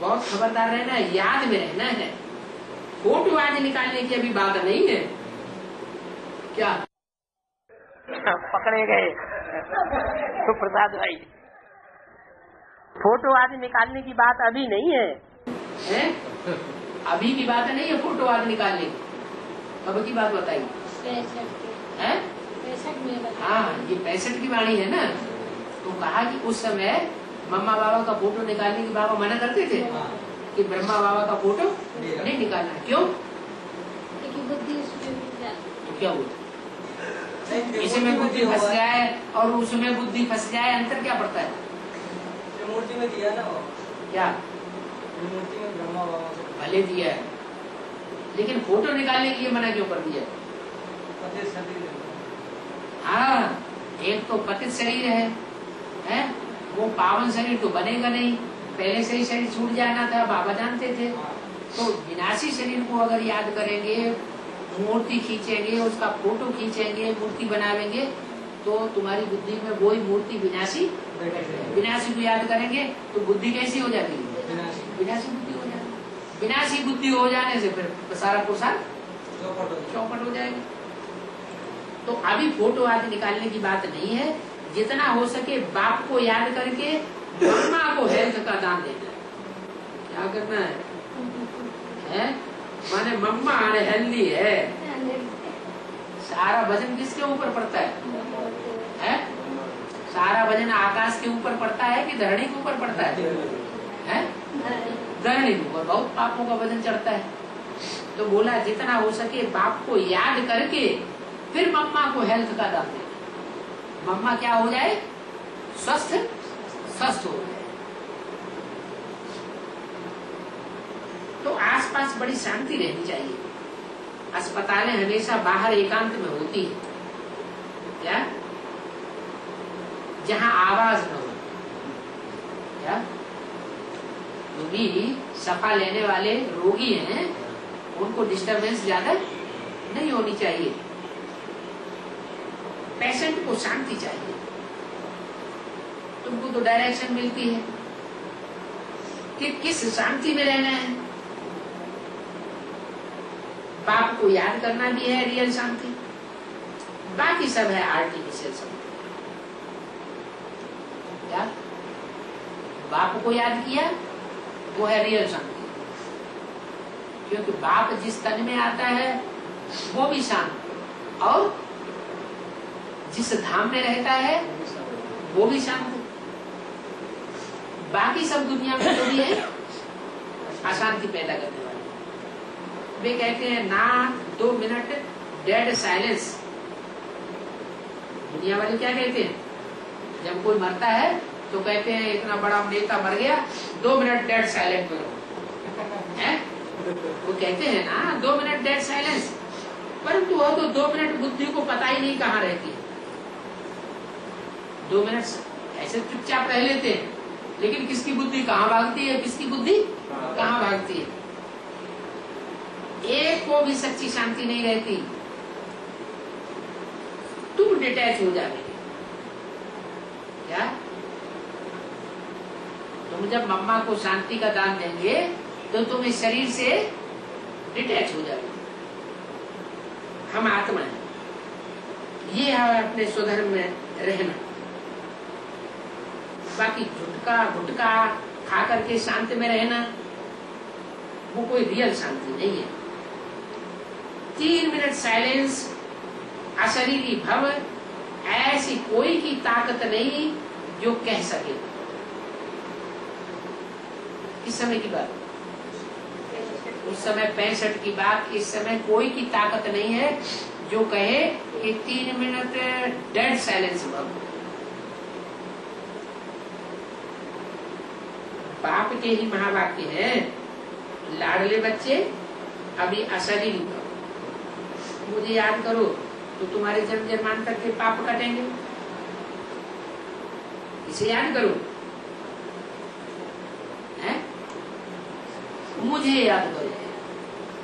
बहुत खबरदार रहना है, याद में रहना है। फोटो आज निकालने की अभी बात नहीं है। क्या? पकड़े गए तो प्रसाद भाई, फोटो आदि निकालने की बात अभी नहीं है, हैं? अभी की बात नहीं है फोटो आदि निकालने की। कब की बात बताइए? 65 में। हाँ, ये 65 की वाणी है ना। तो कहा कि उस समय मम्मा बाबा का फोटो निकालने की बाबा मना करते थे कि ब्रह्मा बाबा का फोटो नहीं निकालना। क्यों? तो क्या हुआ? इसमें बुद्धि फंस जाए और उसमें बुद्धि फंस जाए, अंतर क्या पड़ता है? मूर्ति में दिया ना वो। क्या? मूर्ति में ब्रह्मा बाबा भले दिया है, लेकिन फोटो निकालने के लिए मना क्यों कर दिया? पतित शरीर। हाँ, एक तो पतित शरीर है, वो पावन शरीर तो बनेगा नहीं। पहले से ही शरीर छूट जाना था, बाबा जानते थे। तो विनाशी शरीर को अगर याद करेंगे, मूर्ति खींचेंगे, उसका फोटो खींचेंगे, मूर्ति बनावेंगे, तो तुम्हारी बुद्धि में वही मूर्ति विनाशी को याद करेंगे तो बुद्धि कैसी हो जाती है? विनाशी बुद्धि हो जाती। विनाशी बुद्धि हो जाने से फिर सारा पुरुषार्थ चौपट हो जाएगा। तो अभी फोटो आदि निकालने की बात नहीं है, जितना हो सके बाप को याद करके मम्मा को हेल्थ का दान देना है। क्या करना है? माने मम्मा हेल्दी है। सारा वजन किसके ऊपर पड़ता है? सारा वजन आकाश के ऊपर पड़ता है कि धरणी के ऊपर पड़ता है? धरणी के ऊपर बहुत पापों का वजन चढ़ता है। तो बोला जितना हो सके बाप को याद करके फिर मम्मा को हेल्थ का दान देना। मम्मा क्या हो जाए? स्वस्थ हो जाए। तो आसपास बड़ी शांति रहनी चाहिए। अस्पतालें हमेशा बाहर एकांत में होती है, क्या? जहां आवाज न हो, क्या? जो भी सफा लेने वाले रोगी हैं उनको डिस्टरबेंस ज्यादा नहीं होनी चाहिए। पेशेंट को शांति चाहिए। तुमको तो डायरेक्शन मिलती है कि किस शांति में रहना है। बाप को याद करना भी है रियल शांति, बाकी सब है आर्टिफिशियल शांति। क्या? बाप को याद किया वो है रियल शांति, क्योंकि बाप जिस तन में आता है वो भी शांत, और जिस धाम में रहता है वो भी शांत। बाकी सब दुनिया में जो भी है अशांति पैदा करने वाले। वे कहते हैं ना 2 मिनट डेड साइलेंस। दुनिया वाले क्या कहते हैं? जब कोई मरता है तो कहते हैं इतना बड़ा नेता मर गया, 2 मिनट डेड साइलेंट करो। वो कहते हैं ना 2 मिनट डेड साइलेंस, परंतु वो तो 2 मिनट बुद्धि को पता ही नहीं कहाँ रहती है। 2 मिनट ऐसे चुपचाप रह लेते हैं, लेकिन किसकी बुद्धि कहाँ भागती है, किसकी बुद्धि कहाँ भागती है। एक को भी सच्ची शांति नहीं रहती। तुम डिटैच हो जाओगे। क्या? तुम जब मम्मा को शांति का दान देंगे तो तुम इस शरीर से डिटैच हो जाओगे। हम आत्मा है, ये है अपने स्वधर्म में रहना। बाकी गुटका खा करके शांति में रहना वो कोई रियल शांति नहीं है। 3 मिनट साइलेंस, अशरीरी भव, ऐसी कोई की ताकत नहीं जो कह सके। इस समय की बात, उस समय 65 की बात, इस समय कोई की ताकत नहीं है जो कहे कि 3 मिनट डेड साइलेंस भव। बाप के ही महावाक्य है, लाडले बच्चे अभी अशरीरी भव, मुझे याद करो तो तुम्हारे जन्म जन्मांतर के पाप कटेंगे। इसे याद करो, है? मुझे याद करो।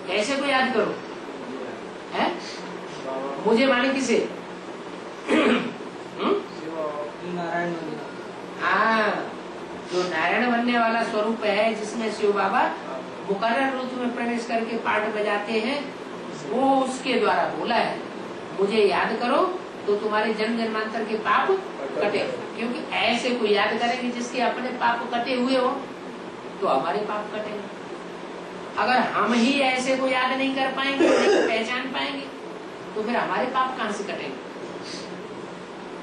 कैसे को याद करो? है? मुझे माने किसे? नारायण। हाँ, जो नारायण बनने वाला स्वरूप है, जिसमें शिव बाबा मुकर्रर रूप में प्रवेश करके पाठ बजाते हैं, वो उसके द्वारा बोला है मुझे याद करो तो तुम्हारे जन्म जन्मांतर के पाप कटे। क्योंकि ऐसे को याद करेंगे जिसके अपने पाप कटे हुए हो तो हमारे पाप कटेंगे। अगर हम ही ऐसे को याद नहीं कर पाएंगे, नहीं पहचान पाएंगे, तो फिर हमारे पाप कहाँ से कटेंगे?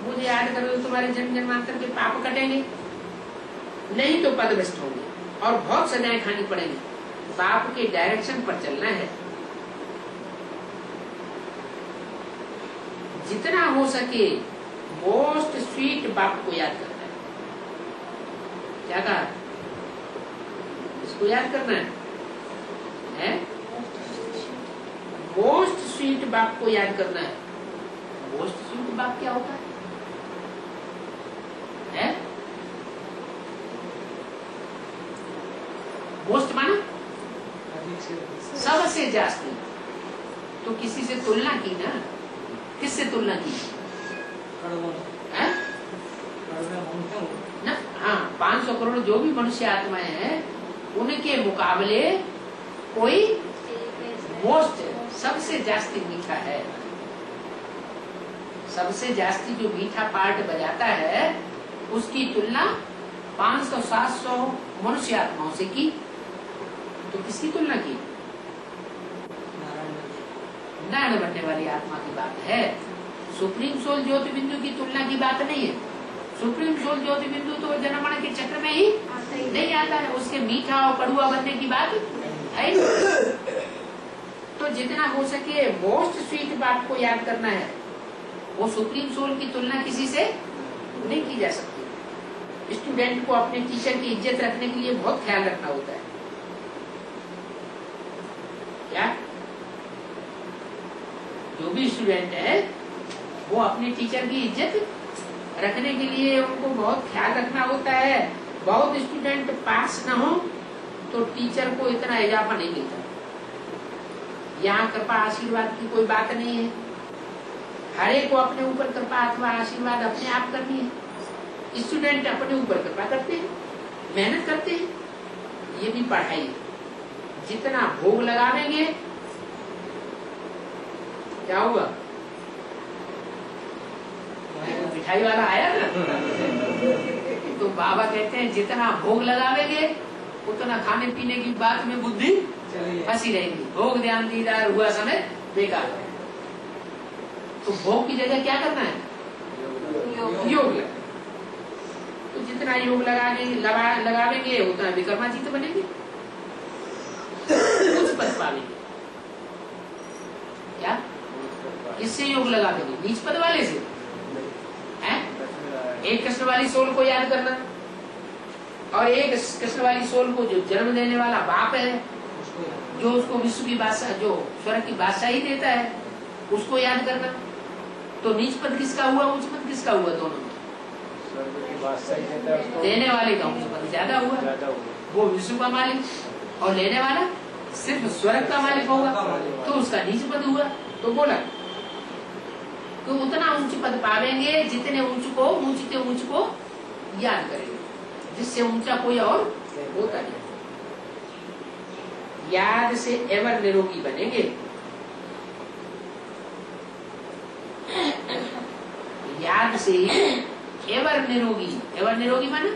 मुझे याद करो तो तुम्हारे जन्म जन्मांतर के पाप कटेंगे, नहीं तो पदभ्रष्ट होंगे और बहुत सजाएं खानी पड़ेगी। बाप के डायरेक्शन पर चलना है। जितना हो सके मोस्ट स्वीट बाप को याद करना है। क्या कहा? इसको याद करना है? मोस्ट स्वीट बाप को याद करना है। मोस्ट स्वीट बाप क्या होता है? सबसे जास्ती। तो किसी से तुलना की ना, किससे तुलना की है ना? हाँ, 500 करोड़ जो भी मनुष्य आत्माएं हैं उनके मुकाबले कोई मोस्ट सबसे जास्ती मीठा है। सबसे जास्ती जो मीठा पार्ट बजाता है उसकी तुलना 500-700 मनुष्य आत्माओं से की। तो किसकी तुलना की? नारायण बनने वाली आत्मा की बात है। सुप्रीम सोल ज्योति बिंदु की तुलना की बात नहीं है। सुप्रीम सोल ज्योति बिंदु तो जन्म मरण के चक्र में ही नहीं आता है, उसके मीठा और कड़ुआ बनने की बात है। तो जितना हो सके मोस्ट स्वीट बात को याद करना है। वो सुप्रीम सोल की तुलना किसी से नहीं की जा सकती। स्टूडेंट को अपने टीचर की इज्जत रखने के लिए बहुत ख्याल रखना होता है। क्या जो भी स्टूडेंट है वो अपने टीचर की इज्जत रखने के लिए उनको बहुत ख्याल रखना होता है। बहुत स्टूडेंट पास न हो तो टीचर को इतना इजाफा नहीं मिलता। यहाँ कृपा आशीर्वाद की कोई बात नहीं है। हर एक को अपने ऊपर कृपा अथवा आशीर्वाद अपने आप करनी है। स्टूडेंट अपने ऊपर कृपा करते हैं, मेहनत करते हैं। ये भी पढ़ाई है। जितना भोग लगावेंगे, क्या हुआ? मिठाई वाला आया ना, तो बाबा कहते हैं जितना भोग लगावेंगे उतना खाने पीने की बात में बुद्धि फंसी रहेगी। भोग ध्यान दीदार हुआ समय बेकार। तो भोग की जगह क्या करना है? योग। तो जितना योग लगावेंगे उतना विक्रमाजीत बनेंगे, कुछ पद पावेंगे। क्या किससे योग लगावेंगे? नीच पद वाले से। एक कृष्ण वाली सोल को याद करना और एक कृष्ण वाली सोल को जो जन्म देने वाला बाप है, जो उसको विश्व की बादशाह, जो स्वर्ग की बादशाही देता है, उसको याद करना। तो नीच पद किसका हुआ, उच्च पद किसका हुआ? दोनों में देने वाले का उच्च पद ज्यादा हुआ। वो विश्व का मालिक और लेने वाला सिर्फ स्वर्ग का मालिक होगा, तो उसका नीच पद हुआ। तो बोला तो उतना ऊंच पद पावेंगे जितने ऊंच को याद करेंगे, जिससे ऊंचा कोई और होता नहीं। याद से एवर निरोगी बनेंगे। याद से एवर निरोगी माना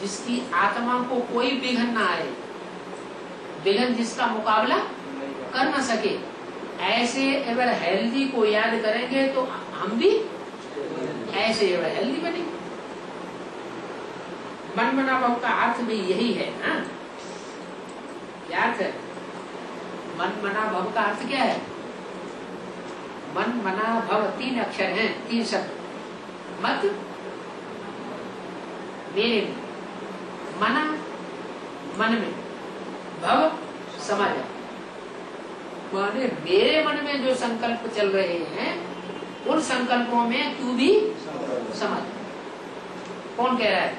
जिसकी आत्मा को कोई विघ्न ना आए, विघ्न जिसका मुकाबला कर ना सके, ऐसे एवर हेल्दी को याद करेंगे तो हम भी ऐसे एवर हेल्दी बनेंगे। मन मना भव का अर्थ भी यही है ना। क्या अर्थ है? मन मना भव का अर्थ क्या है? मन मना भव 3 अक्षर हैं, 3 शब्द। मत मेरे में, मना मन में, भव समाज। माने मेरे मन में जो संकल्प चल रहे हैं उन संकल्पों में तू भी समझ। कौन कह रहा है?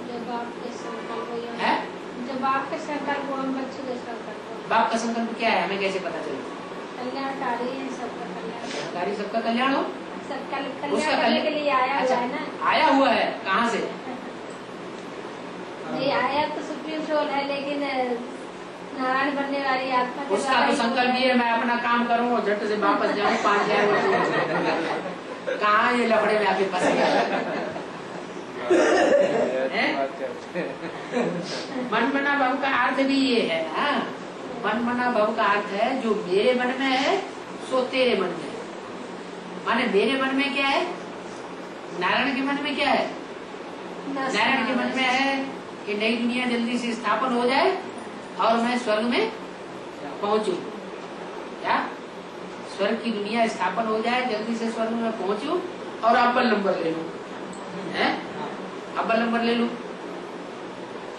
जब आपके संकल्प है? जब आपके संकल्प हम बच्चे के संकल्प। बाप का संकल्प क्या है, हमें कैसे पता चले? कल्याणकारी है, सबका कल्याण। सबका कल्याण हो, सबका कल्याण करने के लिए आया हुआ है ना। आया हुआ है कहाँ से? नहीं आया तो सुप्रीम सोल है, लेकिन नारायण बनने वाली आत्मा के उसका तो संकल्प ये है मैं अपना काम करूँ और झट से वापस जाऊँ 5000 वर्ष। कहाँ ये लफड़े में आके फंस गया? मन मना भव का अर्थ भी ये है ना। मन मना भव का अर्थ है जो मेरे मन में है सो तेरे मन में है। माने मेरे मन में क्या है? नारायण के मन में क्या है? नारायण के मन में है कि नई दुनिया जल्दी से स्थापन हो जाए और मैं स्वर्ग में पहुंचू। क्या स्वर्ग की दुनिया स्थापन हो जाए, जल्दी से स्वर्ग में पहुंचू और अव्वल नंबर ले लूं, अव्वल नंबर ले लूं।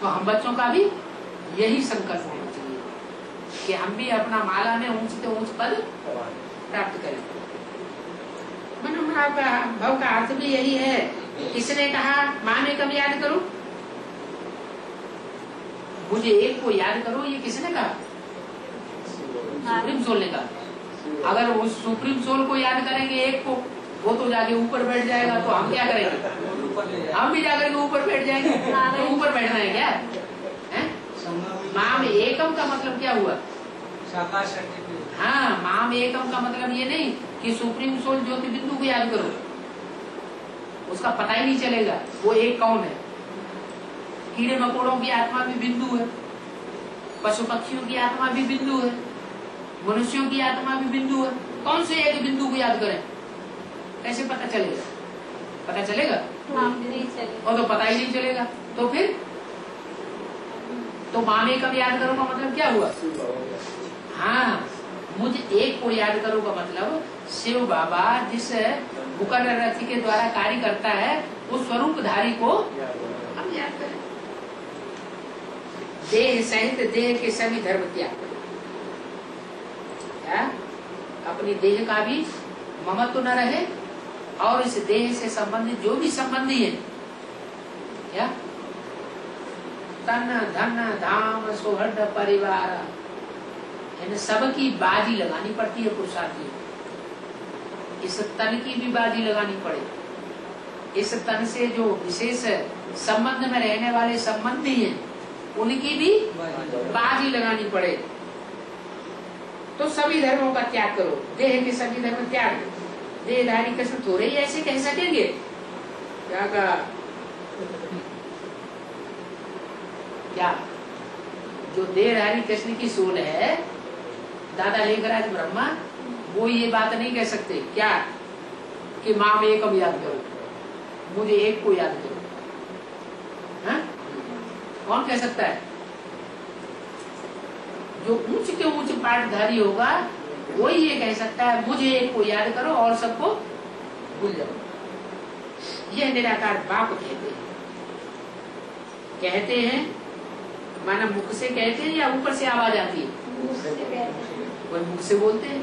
तो हम बच्चों का भी यही संकल्प होना चाहिए कि हम भी अपना माला में ऊंच से ऊंच पद प्राप्त करें। मन भव का अर्थ भी यही है। किसने कहा माँ में कब याद करूं? मुझे एक को याद करो, ये किसने कहा? सुप्रीम सोल ने कहा। अगर उस सुप्रीम सोल को याद करेंगे एक को, वो तो जाके ऊपर बैठ जाएगा, तो हम क्या करेंगे? हम भी जाकर के ऊपर बैठ जाएंगे। तो ऊपर बैठना है क्या? माम एकम का मतलब क्या हुआ? हाँ, माम एकम का मतलब ये नहीं कि सुप्रीम सोल ज्योति बिंदु को याद करो, उसका पता ही नहीं चलेगा वो एक कौन है। कीड़े मकोड़ों की आत्मा भी बिंदु है, पशु पक्षियों की आत्मा भी बिंदु है, मनुष्यों की आत्मा भी बिंदु है। कौन से एक बिंदु को याद करें? कैसे पता चलेगा? पता चलेगा? और तो पता ही नहीं चलेगा। तो फिर तो मामे कब याद करो का मतलब क्या हुआ? हाँ, मुझे एक को याद करो का मतलब शिव बाबा जिस मुकर्रर रथी के द्वारा कार्य करता है उस स्वरूपधारी को हम याद करें। देह सहित देह के सभी धर्म त्याग करें। अपनी देह का भी ममत्व न रहे और इस देह से संबंधित जो भी संबंधी है, क्या तन धन धाम सौहृद परिवार, इन सब की बाजी लगानी पड़ती है पुरुषार्थी। इस तन की भी बाजी लगानी पड़े, इस तन से जो विशेष संबंध में रहने वाले संबंधी हैं उनकी भी बाजी लगानी पड़े। तो सभी धर्मों का त्याग करो, देह के सभी धर्म त्याग दो। देहधारी कृष्ण थोड़े ही ऐसे कह सकेंगे, क्या कहा? क्या जो देहधारी कृष्ण की सोल है, दादा लेखराज ब्रह्मा, वो ये बात नहीं कह सकते क्या कि माम एकम याद करो, मुझे एक को याद करो। हाँ? कौन कह सकता है? जो ऊंच के ऊंच पाठधारी होगा वही ये कह सकता है मुझे एक को याद करो और सबको भूल जाओ। यह निराकार बाप कहते हैं माना मुख से कहते हैं या ऊपर से आवाज आती है? वो मुख से बोलते हैं।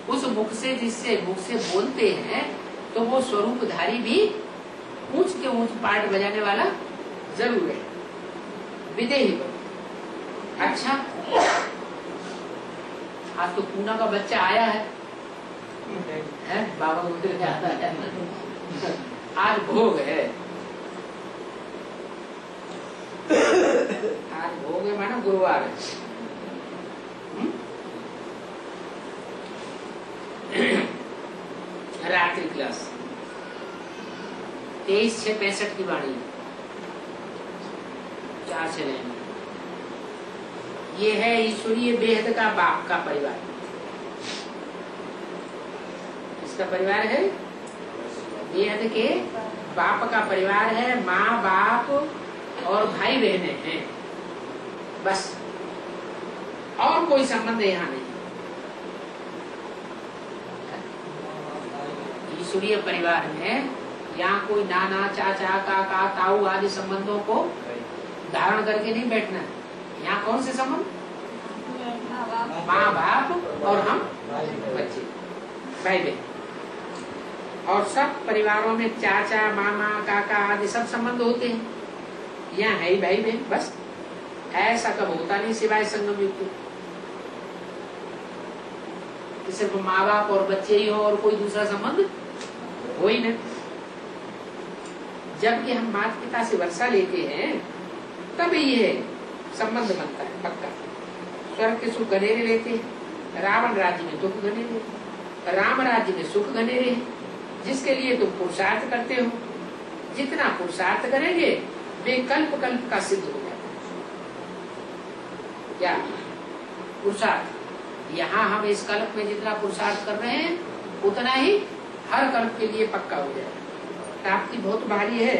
उस मुख से जिससे मुख से बोलते हैं तो वो स्वरूपधारी भी ऊंच के ऊंच पाठ बजाने वाला जरूर है, विदेही। अच्छा, आज तो पूना का बच्चा आया है, बाबा को लेके आता है। आज भोग है, आज भोग है माना गुरुवार है। रात्रि क्लास 23/6/65 की वाणी 4 से लेंगे। ये है ईश्वरीय बेहद का बाप का परिवार। इसका परिवार है बेहद के बाप का परिवार है। माँ बाप और भाई बहने हैं, बस और कोई संबंध यहाँ नहीं। ईश्वरीय परिवार में यहाँ कोई नाना चाचा काका ताऊ आदि संबंधों को धारण करके नहीं बैठना। यहाँ कौन से संबंध? माँ बाप और हम बच्चे, भाई बहन। और सब परिवारों में चाचा मामा काका आदि सब संबंध होते हैं। यहाँ है ही भाई बहन, बस। ऐसा कब होता नहीं सिवाय संगम युग के। सिर्फ माँ बाप और बच्चे ही हो और कोई दूसरा संबंध हो ही नहीं। जबकि हम माता पिता से वर्षा लेते हैं तब ये संबंध बनता है पक्का। स्वर्ग के सुख घनेरे लेते हैं, रावण राज्य में दुख घनेरे, राम राज्य में सुख घनेरे हैं, जिसके लिए तुम पुरुषार्थ करते हो। जितना पुरुषार्थ करेंगे वे कल्प कल्प का सिद्ध हो जाता है। क्या पुरुषार्थ? यहाँ हम इस कल्प में जितना पुरुषार्थ कर रहे हैं उतना ही हर कल्प के लिए पक्का हो जाएगा। प्राप्ति बहुत भारी है।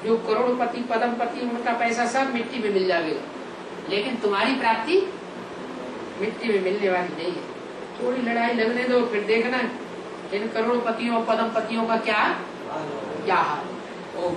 जो करोड़पति पदमपति उनका पैसा सब मिट्टी में मिल जाएगा, लेकिन तुम्हारी प्राप्ति मिट्टी में मिलने वाली नहीं है। थोड़ी लड़ाई लगने दो, फिर देखना इन करोड़पतियों पदमपतियों का क्या हाल। ओम